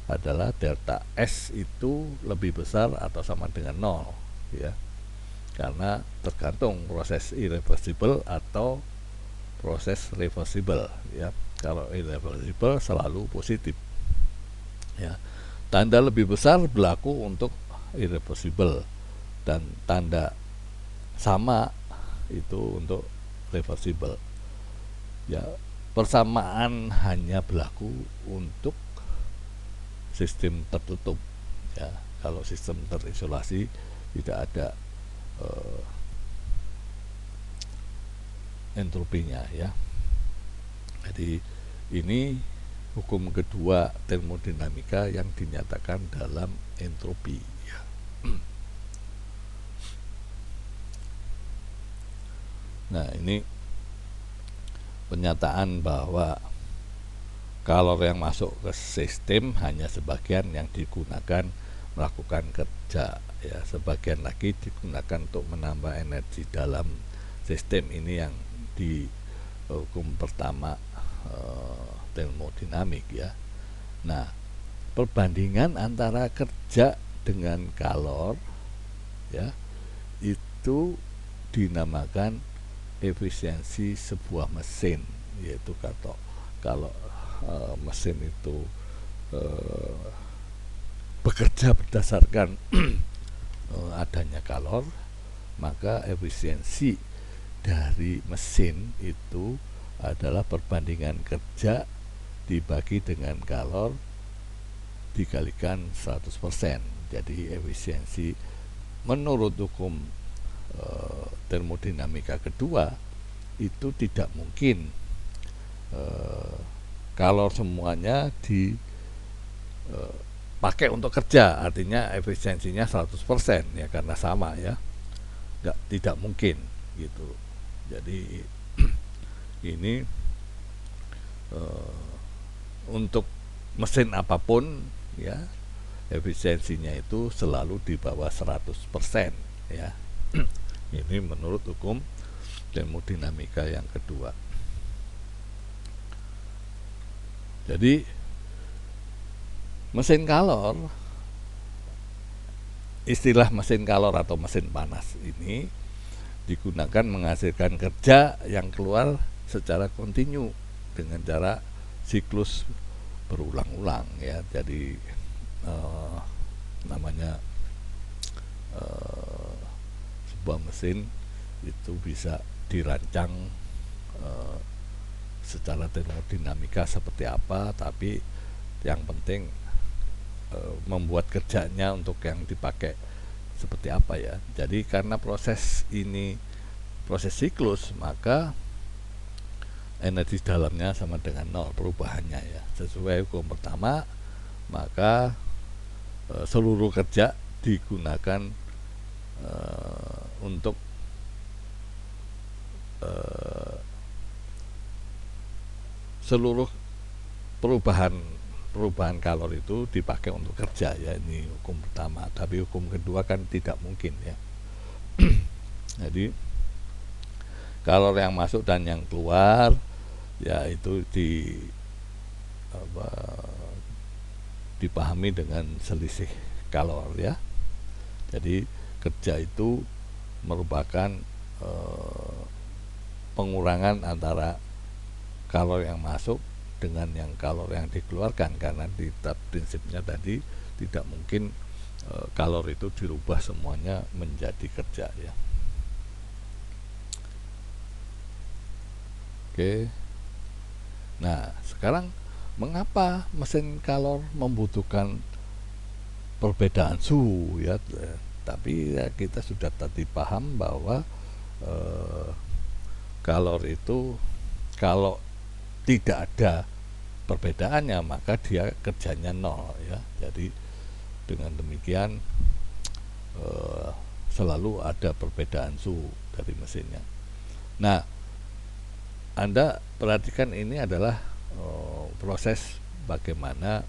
adalah delta S itu lebih besar atau sama dengan 0 ya, karena tergantung proses irreversible atau proses reversible ya. Kalau irreversible selalu positif ya. Tanda lebih besar berlaku untuk irreversible dan tanda sama itu untuk reversible ya. Persamaan hanya berlaku untuk sistem tertutup ya. Kalau sistem terisolasi tidak ada entropinya ya. Jadi ini hukum kedua termodinamika yang dinyatakan dalam entropi ya. Nah, ini pernyataan bahwa kalor yang masuk ke sistem hanya sebagian yang digunakan melakukan kerja ya, sebagian lagi digunakan untuk menambah energi dalam sistem. Ini yang di hukum pertama termodinamik ya. Nah, perbandingan antara kerja dengan kalor ya, itu dinamakan efisiensi sebuah mesin, yaitu kalau mesin itu bekerja berdasarkan adanya kalor, maka efisiensi dari mesin itu adalah perbandingan kerja dibagi dengan kalor dikalikan 100%. Jadi efisiensi menurut hukum termodinamika kedua itu tidak mungkin kalor semuanya dipakai untuk kerja, artinya efisiensinya 100% ya, karena sama ya, tidak mungkin gitu. Jadi ini untuk mesin apapun ya, efisiensinya itu selalu di bawah 100% ya. Ini menurut hukum termodinamika yang kedua. Jadi mesin kalor, istilah mesin kalor atau mesin panas ini digunakan menghasilkan kerja yang keluar secara kontinu dengan cara siklus berulang-ulang ya. Jadi namanya sebuah mesin itu bisa dirancang secara termodinamika seperti apa, tapi yang penting membuat kerjanya untuk yang dipakai seperti apa ya. Jadi karena proses ini proses siklus, maka energi dalamnya sama dengan nol perubahannya ya. Sesuai hukum pertama, maka seluruh kerja digunakan untuk seluruh perubahan kalor itu dipakai untuk kerja ya. Ini hukum pertama, tapi hukum kedua kan tidak mungkin ya. Jadi kalor yang masuk dan yang keluar ya itu dipahami dengan selisih kalor ya. Jadi kerja itu merupakan pengurangan antara kalor yang masuk dengan yang kalor yang dikeluarkan, karena di prinsipnya tadi tidak mungkin kalor itu dirubah semuanya menjadi kerja ya. Oke. Nah, sekarang mengapa mesin kalor membutuhkan perbedaan suhu ya? Tapi ya, kita sudah tadi paham bahwa kalor itu kalau tidak ada perbedaannya maka dia kerjanya nol ya. Jadi dengan demikian selalu ada perbedaan suhu dari mesinnya. Nah, Anda perhatikan ini adalah proses bagaimana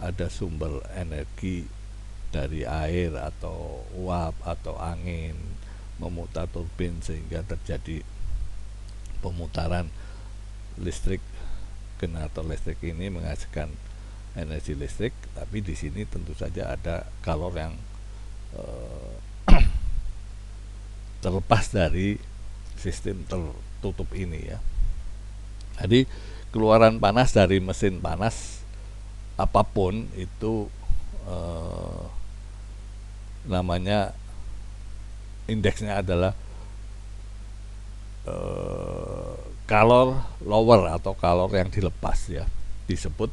ada sumber energi dari air atau uap atau angin memutar turbin sehingga terjadi pemutaran listrik. Generator listrik ini menghasilkan energi listrik, tapi di sini tentu saja ada kalor yang terlepas dari sistem tertutup ini ya. Jadi keluaran panas dari mesin panas apapun itu namanya indeksnya adalah kalor lower atau kalor yang dilepas ya, disebut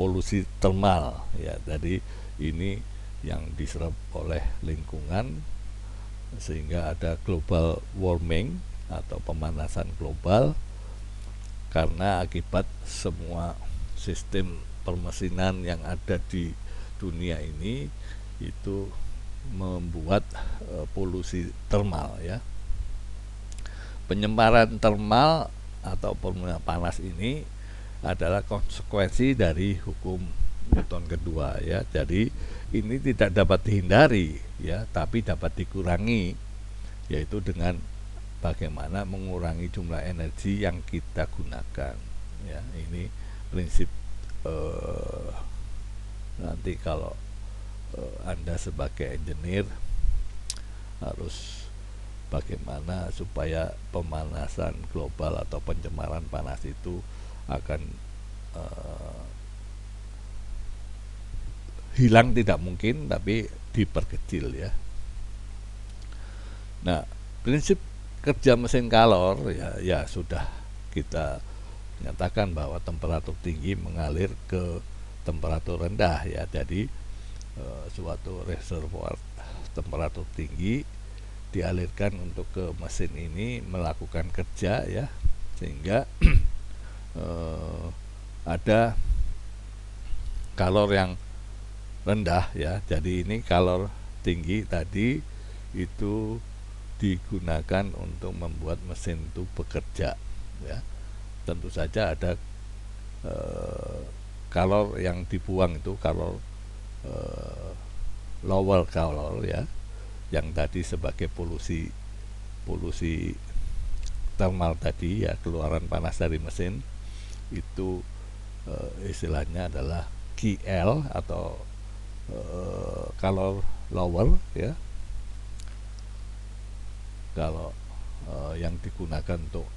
polusi termal ya. Jadi ini yang diserap oleh lingkungan sehingga ada global warming atau pemanasan global karena akibat semua sistem permesinan yang ada di dunia ini itu membuat polusi termal ya. Penyebaran termal atau formula panas ini adalah konsekuensi dari hukum Newton kedua ya. Jadi ini tidak dapat dihindari ya, tapi dapat dikurangi, yaitu dengan bagaimana mengurangi jumlah energi yang kita gunakan ya. Ini prinsip nanti kalau Anda sebagai engineer harus bagaimana supaya pemanasan global atau pencemaran panas itu akan hilang tidak mungkin, tapi diperkecil ya. Nah, prinsip kerja mesin kalor ya sudah kita nyatakan bahwa temperatur tinggi mengalir ke temperatur rendah ya. Jadi suatu reservoir temperatur tinggi dialirkan untuk ke mesin ini melakukan kerja ya, sehingga ada kalor yang rendah ya. Jadi ini kalor tinggi tadi itu digunakan untuk membuat mesin itu bekerja ya. Tentu saja ada kalor yang dibuang itu kalor uh, lower color ya, yang tadi sebagai polusi thermal tadi ya, keluaran panas dari mesin itu istilahnya adalah KL atau color lower ya. Kalau yang digunakan untuk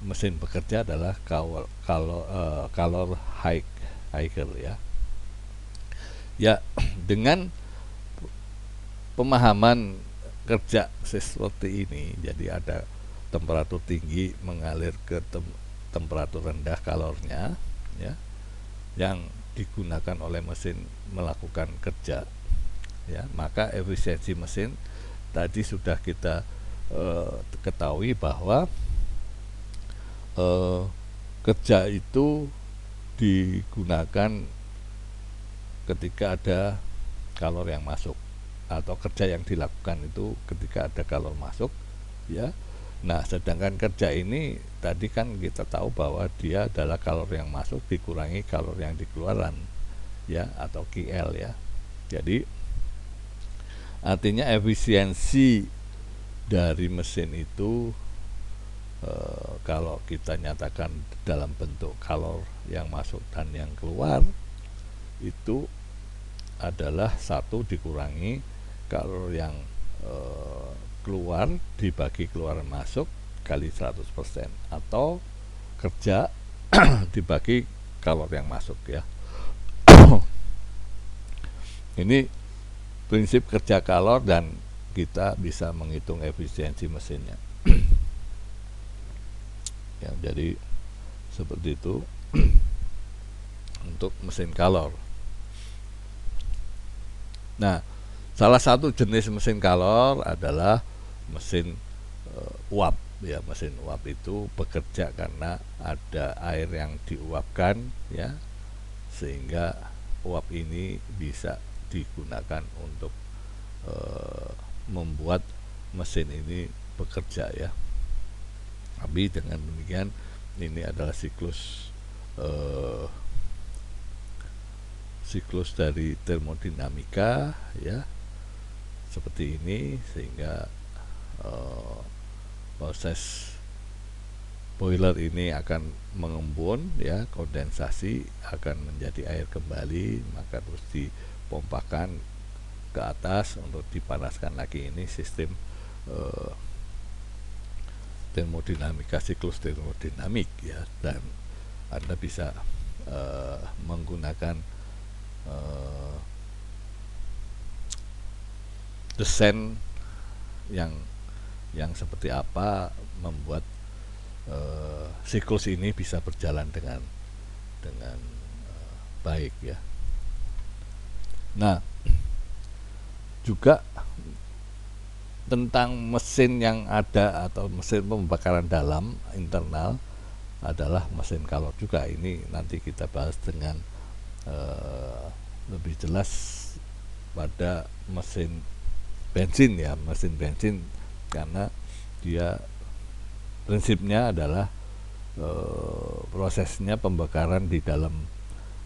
mesin bekerja adalah color higher ya. Ya, dengan pemahaman kerja seperti ini, jadi ada temperatur tinggi mengalir ke temperatur rendah kalornya ya, yang digunakan oleh mesin melakukan kerja ya, maka efisiensi mesin tadi sudah kita ketahui bahwa kerja itu digunakan ketika ada kalor yang masuk, atau kerja yang dilakukan itu ketika ada kalor masuk ya. Nah, sedangkan kerja ini tadi kan kita tahu bahwa dia adalah kalor yang masuk dikurangi kalor yang dikeluaran ya, atau KL ya. Jadi artinya efisiensi dari mesin itu kalau kita nyatakan dalam bentuk kalor yang masuk dan yang keluar itu adalah 1 dikurangi kalor yang keluar dibagi keluaran masuk kali 100%, atau kerja dibagi kalor yang masuk ya. Ini prinsip kerja kalor dan kita bisa menghitung efisiensi mesinnya. Ya, jadi seperti itu untuk mesin kalor. Nah, salah satu jenis mesin kalor adalah mesin uap ya. Mesin uap itu bekerja karena ada air yang diuapkan ya, sehingga uap ini bisa digunakan untuk membuat mesin ini bekerja ya. Tapi dengan demikian ini adalah siklus dari termodinamika ya, seperti ini, sehingga proses boiler ini akan mengembun ya, kondensasi akan menjadi air kembali, maka terus dipompakan ke atas untuk dipanaskan lagi. Ini sistem termodinamika, siklus termodinamik ya, dan Anda bisa menggunakan desain yang seperti apa membuat siklus ini bisa berjalan dengan baik ya. Nah, juga tentang mesin yang ada atau mesin pembakaran dalam internal adalah mesin kalor juga. Ini nanti kita bahas dengan lebih jelas pada mesin bensin ya, mesin bensin, karena dia prinsipnya adalah prosesnya pembakaran di dalam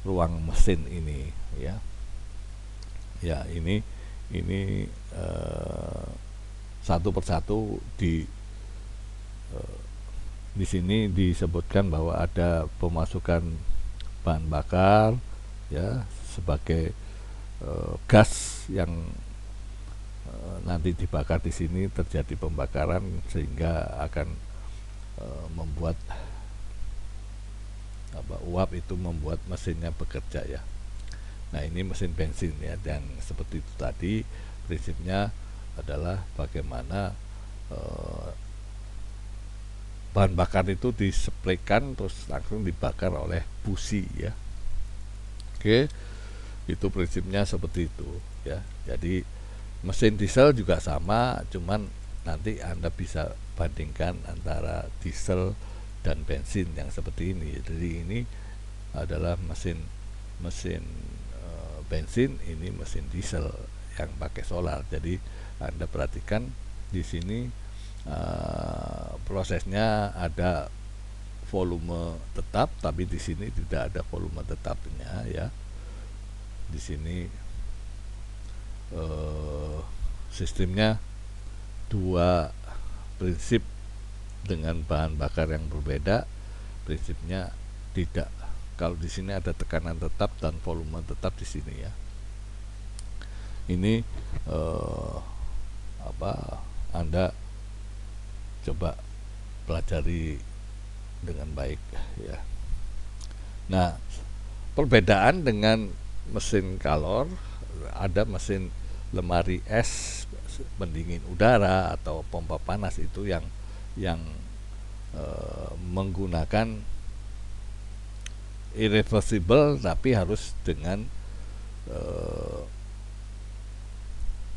ruang mesin ini ya. Ya, ini satu persatu di sini disebutkan bahwa ada pemasukan bahan bakar ya sebagai gas yang nanti dibakar di sini, terjadi pembakaran sehingga akan membuat uap itu membuat mesinnya bekerja ya. Nah, ini mesin bensin ya, dan seperti itu tadi prinsipnya adalah bagaimana bahan bakar itu diseplekan terus langsung dibakar oleh busi ya. Oke, itu prinsipnya seperti itu ya. Jadi mesin diesel juga sama, cuman nanti Anda bisa bandingkan antara diesel dan bensin yang seperti ini. Jadi ini adalah mesin bensin, ini mesin diesel yang pakai solar. Jadi Anda perhatikan di sini prosesnya ada volume tetap, tapi di sini tidak ada volume tetapnya ya. di sini sistemnya dua prinsip dengan bahan bakar yang berbeda. Prinsipnya tidak, kalau di sini ada tekanan tetap dan volume tetap di sini ya. Ini Anda coba pelajari dengan baik ya. Nah, perbedaan dengan mesin Calor, ada mesin lemari es pendingin udara atau pompa panas itu yang menggunakan irreversible, tapi harus dengan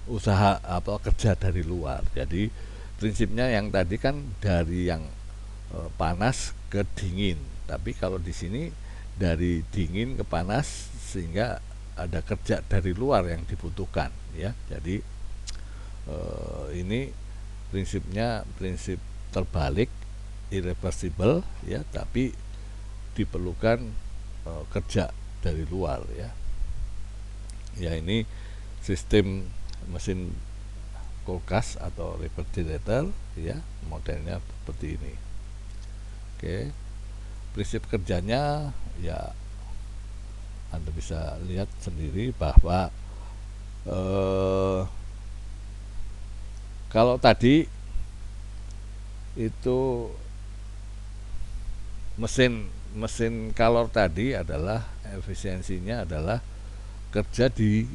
usaha kerja dari luar. Jadi prinsipnya yang tadi kan dari yang panas ke dingin, tapi kalau di sini dari dingin ke panas, sehingga ada kerja dari luar yang dibutuhkan ya. Jadi ini prinsipnya prinsip terbalik, irreversible ya, tapi diperlukan kerja dari luar ya. Ya, ini sistem mesin kulkas atau refrigerator ya, modelnya seperti ini. Oke, prinsip kerjanya ya Anda bisa lihat sendiri bahwa kalau tadi itu mesin Calor tadi adalah efisiensinya adalah kerja di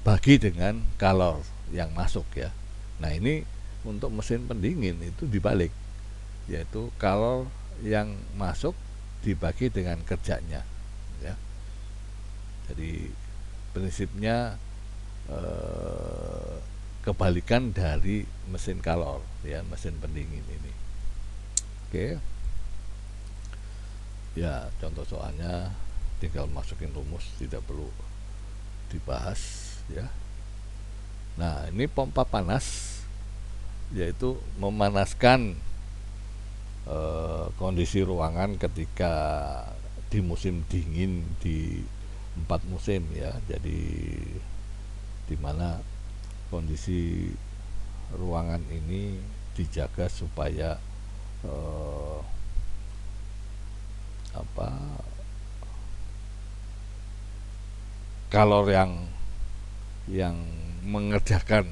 bagi dengan kalor yang masuk ya. Nah, ini untuk mesin pendingin itu dibalik, yaitu kalor yang masuk dibagi dengan kerjanya ya. Jadi prinsipnya kebalikan dari mesin Calor ya, mesin pendingin ini. Oke ya, contoh soalnya tinggal masukin rumus, tidak perlu dibahas ya. Nah, ini pompa panas, yaitu memanaskan kondisi ruangan ketika di musim dingin di 4 musim ya. Jadi dimana kondisi ruangan ini dijaga supaya kalor yang mengerjakan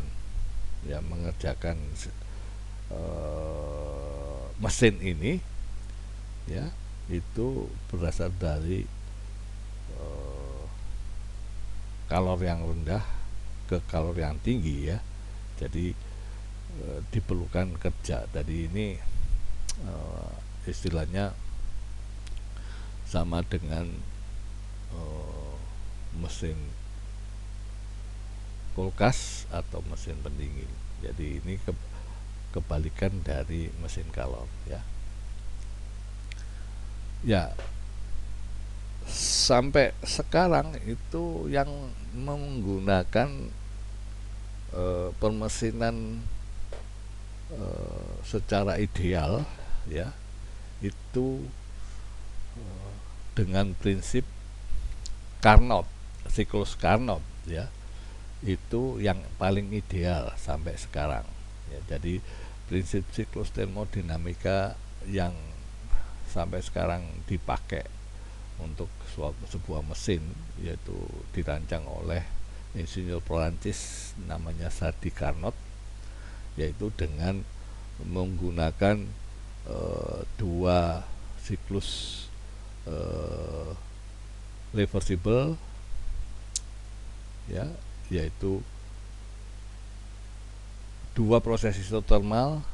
mesin ini ya, itu berasal dari kalor yang rendah ke kalor yang tinggi ya. Jadi diperlukan kerja. Jadi ini istilahnya sama dengan mesin kulkas atau mesin pendingin. Jadi ini kebalikan dari mesin Calor ya. Ya, sampai sekarang itu yang menggunakan permesinan secara ideal ya, itu dengan prinsip Carnot, siklus Carnot ya, itu yang paling ideal sampai sekarang ya. Jadi prinsip siklus termodinamika yang sampai sekarang dipakai untuk sebuah mesin, yaitu dirancang oleh insinyur Perancis namanya Sadi Carnot, yaitu dengan menggunakan dua siklus reversible ya, yaitu dua proses isotermal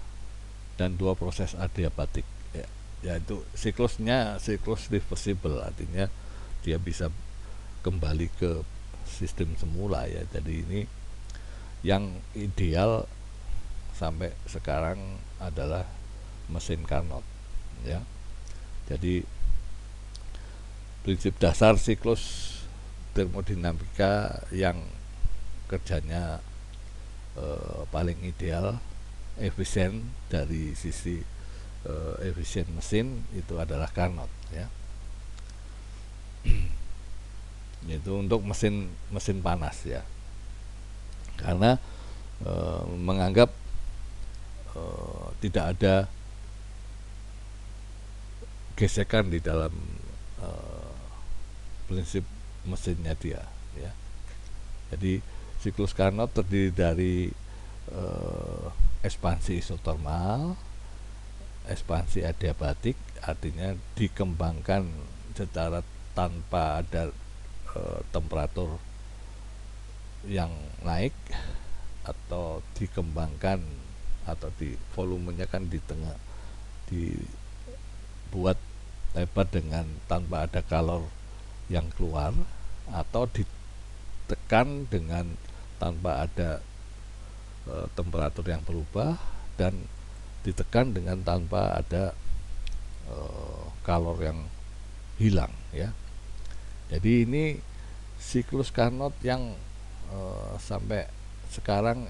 dan dua proses adiabatik ya. Yaitu siklusnya siklus reversible, artinya dia bisa kembali ke sistem semula ya. Jadi ini yang ideal sampai sekarang adalah mesin Carnot ya. Jadi prinsip dasar siklus termodinamika yang kerjanya paling ideal, efisien dari sisi efisien mesin, itu adalah Carnot ya. Itu untuk mesin panas ya, karena menganggap tidak ada gesekan di dalam prinsip mesinnya dia ya. Jadi siklus Carnot terdiri dari ekspansi isotermal, ekspansi adiabatik, artinya dikembangkan secara tanpa ada temperatur yang naik, atau dikembangkan atau di volumenya kan di tengah dibuat lebar dengan tanpa ada kalor yang keluar, atau ditekan dengan tanpa ada temperatur yang berubah, dan ditekan dengan tanpa ada kalor yang hilang ya. Jadi ini siklus Carnot yang sampai sekarang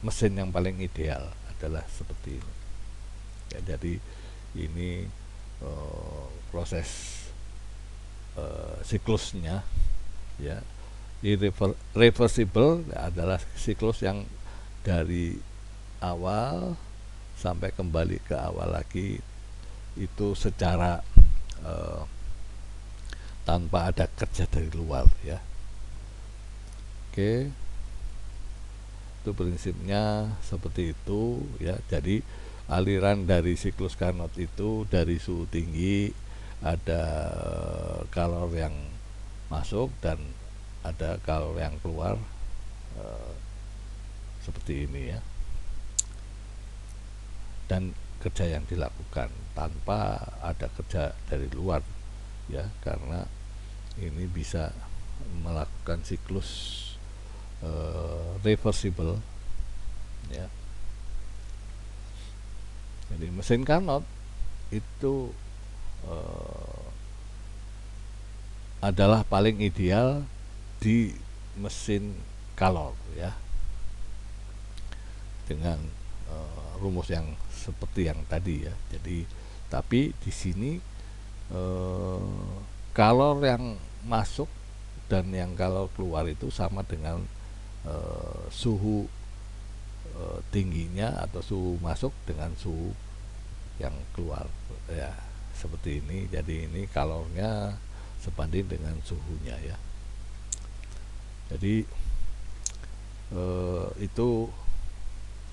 mesin yang paling ideal adalah seperti ini ya. Jadi ini proses siklusnya ya. Irreversible adalah siklus yang dari awal sampai kembali ke awal lagi, itu secara tanpa ada kerja dari luar ya. Oke, itu prinsipnya seperti itu ya. Jadi aliran dari siklus Carnot itu dari suhu tinggi ada kalor yang masuk dan ada kalor yang keluar, seperti ini ya. Dan kerja yang dilakukan tanpa ada kerja dari luar ya, karena ini bisa melakukan siklus reversible ya. Jadi mesin Carnot itu adalah paling ideal di mesin kalor ya, dengan rumus yang seperti yang tadi ya. Jadi tapi di sini kalor yang masuk dan yang kalor keluar itu sama dengan suhu tingginya atau suhu masuk dengan suhu yang keluar ya, seperti ini. Jadi ini kalornya sebanding dengan suhunya ya. Jadi itu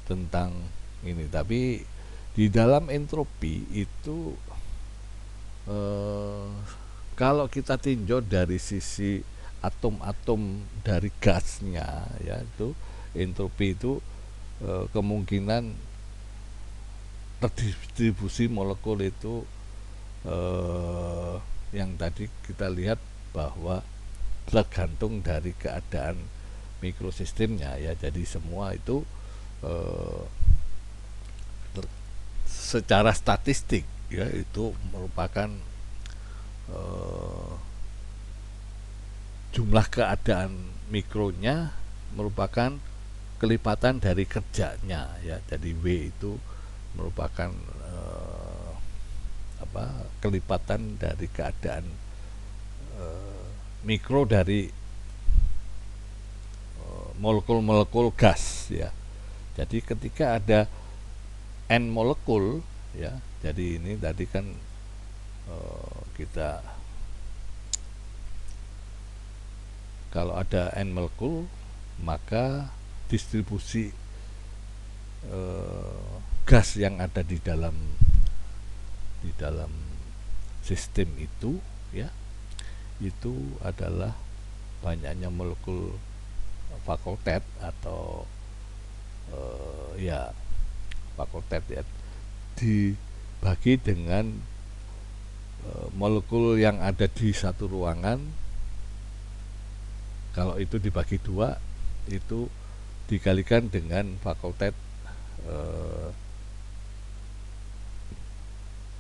tentang ini. Tapi di dalam entropi itu kalau kita tinjau dari sisi atom-atom dari gasnya ya, itu entropi itu kemungkinan terdistribusi molekul itu yang tadi kita lihat bahwa tergantung dari keadaan mikrosistemnya ya. Jadi semua itu secara statistik ya, itu merupakan jumlah keadaan mikronya merupakan kelipatan dari kerjanya ya. Jadi W itu merupakan kelipatan dari keadaan mikro dari molekul-molekul gas ya. Jadi ketika ada N molekul ya, jadi ini tadi kan kita kalau ada N molekul maka distribusi gas yang ada di dalam sistem itu ya, itu adalah banyaknya molekul fakultet atau ya fakultet ya, dibagi dengan molekul yang ada di satu ruangan. Kalau itu dibagi dua, itu dikalikan dengan fakultet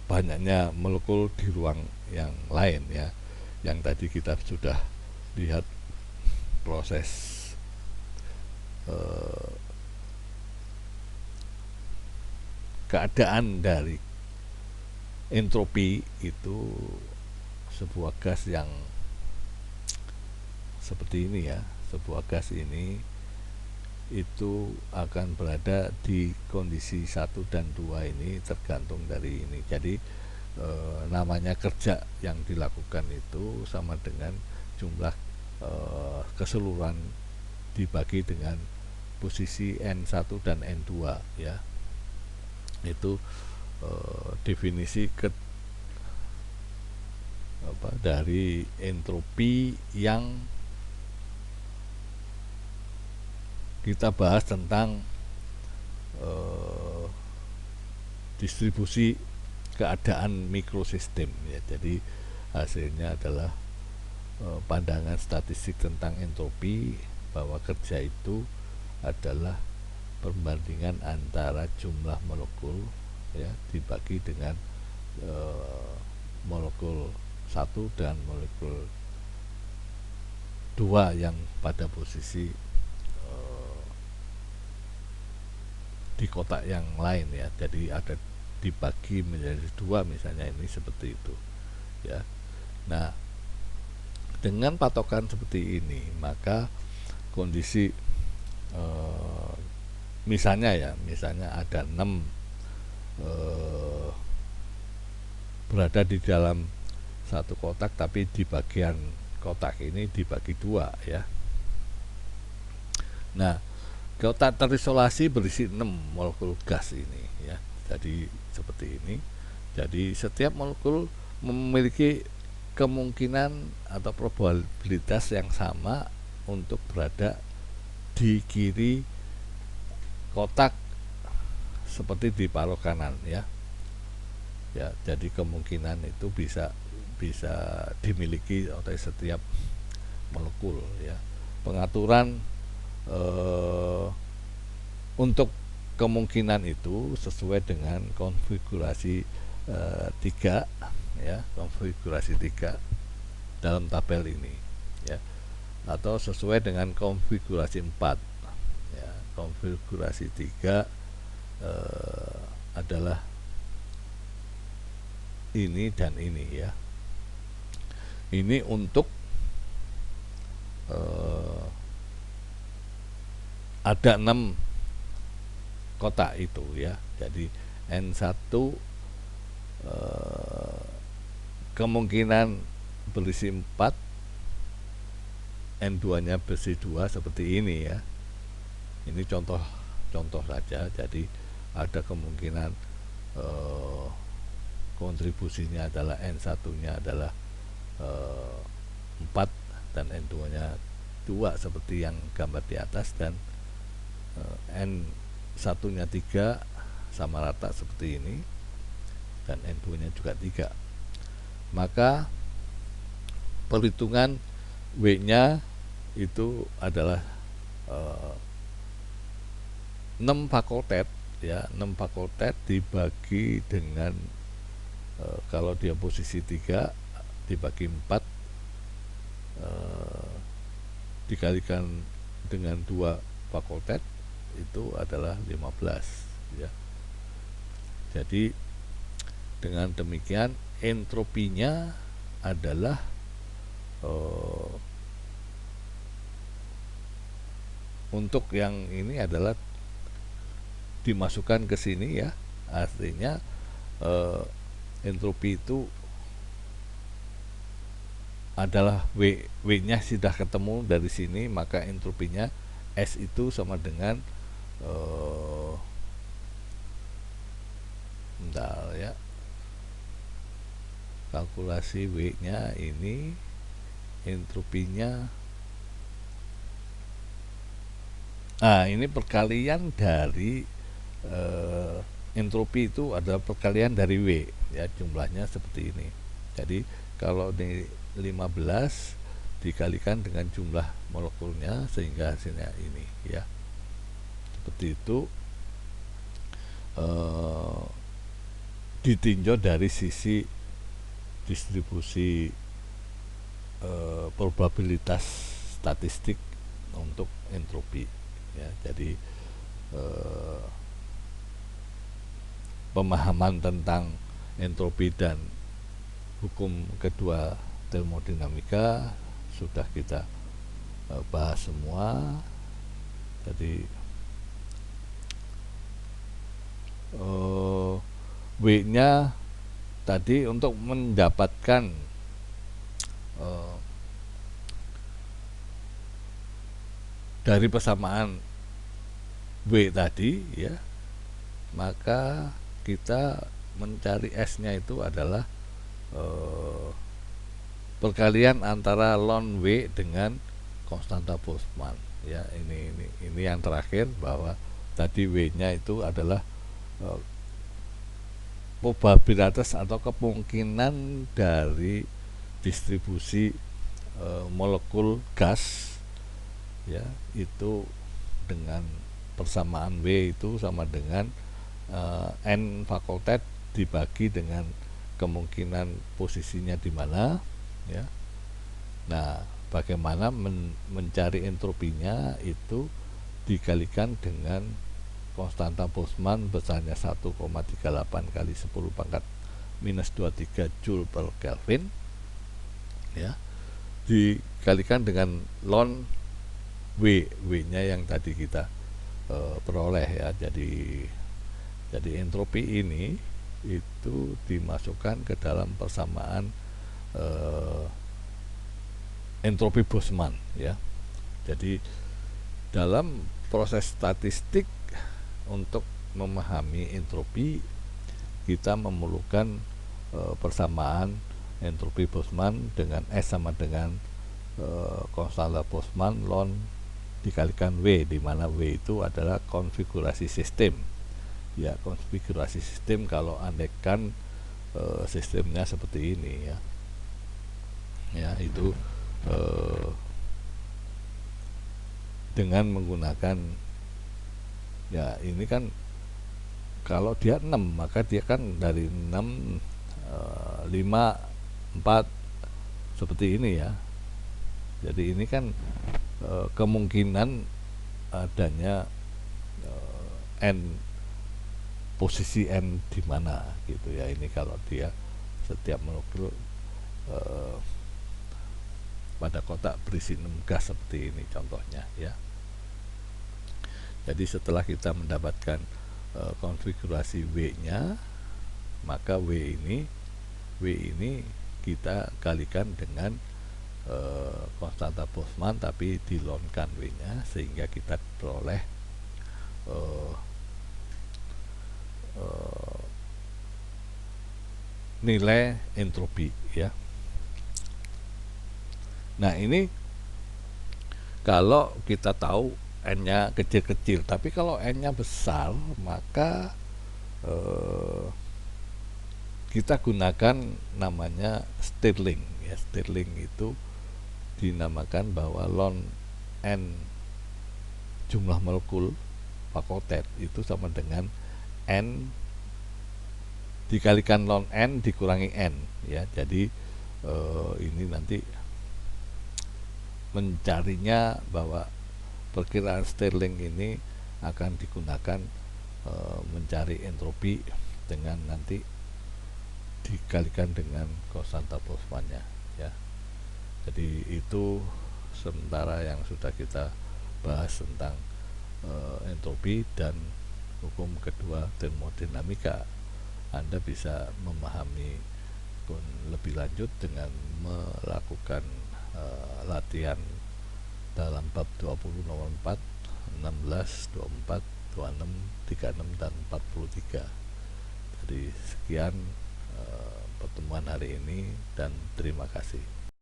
banyaknya molekul di ruang yang lain ya. Yang tadi kita sudah lihat proses keadaan dari entropi itu, sebuah gas yang seperti ini ya, sebuah gas ini itu akan berada di kondisi 1 dan 2 ini tergantung dari ini. Jadi namanya kerja yang dilakukan itu sama dengan jumlah keseluruhan dibagi dengan posisi N1 dan N2 ya. Itu definisi dari entropi yang kita bahas tentang distribusi keadaan mikrosistem ya. Jadi hasilnya adalah pandangan statistik tentang entropi, bahwa kerja itu adalah perbandingan antara jumlah molekul ya dibagi dengan molekul 1 dan molekul 2 yang pada posisi di kotak yang lain ya. Jadi ada dibagi menjadi 2 misalnya, ini seperti itu ya. Nah, dengan patokan seperti ini maka kondisi misalnya ada 6 berada di dalam satu kotak, tapi di bagian kotak ini dibagi 2 ya. Nah, kotak terisolasi berisi 6 molekul gas ini ya. Jadi seperti ini. Jadi setiap molekul memiliki kemungkinan atau probabilitas yang sama untuk berada di kiri kotak seperti di paruh kanan ya. Ya, jadi kemungkinan itu bisa dimiliki oleh setiap molekul ya. Pengaturan untuk kemungkinan itu sesuai dengan konfigurasi 3 ya, konfigurasi 3 dalam tabel ini ya, atau sesuai dengan konfigurasi 4 ya. Konfigurasi 3 adalah ini dan ini ya. Ini untuk ada 6 kotak itu ya. Jadi N1 kemungkinan berisi 4, N2 nya berisi 2 seperti ini ya. Ini contoh saja. Jadi ada kemungkinan kontribusinya adalah N1 nya adalah 4 dan N2 nya 2 seperti yang gambar di atas, dan N1 nya 3 sama rata seperti ini, dan N2 nya juga 3. Maka perhitungan W nya itu adalah 6 fakultet ya. 6 fakultet dibagi dengan kalau dia posisi 3 dibagi 4 dikalikan dengan 2 fakultet itu adalah 15 ya. Jadi dengan demikian entropinya adalah untuk yang ini adalah dimasukkan ke sini ya. Artinya entropi itu adalah W nya sudah ketemu dari sini, maka entropinya S itu sama dengan bentar ya, kalkulasi W nya ini, entropinya ini perkalian dari entropi itu adalah perkalian dari W ya, jumlahnya seperti ini. Jadi kalau di 15 dikalikan dengan jumlah molekulnya sehingga hasilnya ini ya. Seperti itu ditinjau dari sisi distribusi probabilitas statistik untuk entropi ya. Jadi pemahaman tentang entropi dan hukum kedua termodinamika sudah kita bahas semua. Jadi W-nya tadi untuk mendapatkan dari persamaan W tadi ya, maka kita mencari S-nya itu adalah perkalian antara ln W dengan konstanta Boltzmann ya. Ini yang terakhir, bahwa tadi W-nya itu adalah probabilitas atau kemungkinan dari distribusi molekul gas ya, itu dengan persamaan W itu sama dengan N fakultet dibagi dengan kemungkinan posisinya di mana ya. Nah, bagaimana mencari entropinya itu dikalikan dengan konstanta Boltzmann besarnya 1,38 kali 10 pangkat minus 23 Joule per Kelvin ya, dikalikan dengan ln W nya yang tadi kita peroleh ya. Jadi entropi ini itu dimasukkan ke dalam persamaan entropi Boltzmann ya. Jadi dalam proses statistik, untuk memahami entropi kita memerlukan persamaan entropi Boltzmann dengan S sama dengan konstanta Boltzmann ln dikalikan W, di mana W itu adalah konfigurasi sistem ya. Konfigurasi sistem kalau andaikan sistemnya seperti ini ya, ya itu dengan menggunakan ya, ini kan kalau dia 6 maka dia kan dari 6 5 4 seperti ini ya. Jadi ini kan kemungkinan adanya N, posisi N di mana gitu ya. Ini kalau dia setiap molekul pada kotak berisi 6 gas seperti ini contohnya ya. Jadi setelah kita mendapatkan konfigurasi W-nya, maka W ini kita kalikan dengan konstanta Boltzmann tapi dilonkan W-nya, sehingga kita peroleh nilai entropi ya. Nah, ini kalau kita tahu N-nya kecil-kecil, tapi kalau N-nya besar maka kita gunakan namanya Stirling ya. Stirling itu dinamakan bahwa ln N jumlah molekul fakultet itu sama dengan N dikalikan ln N dikurangi N ya. Jadi ini nanti mencarinya bahwa perkiraan Stirling ini akan digunakan mencari entropi dengan nanti dikalikan dengan konstanta Boltzmann-nya ya. Jadi itu sementara yang sudah kita bahas tentang entropi dan hukum kedua termodinamika. Anda bisa memahami lebih lanjut dengan melakukan latihan dalam bab 20 nomor 4, 16, 24, 26, 36 dan 43. Jadi sekian pertemuan hari ini dan terima kasih.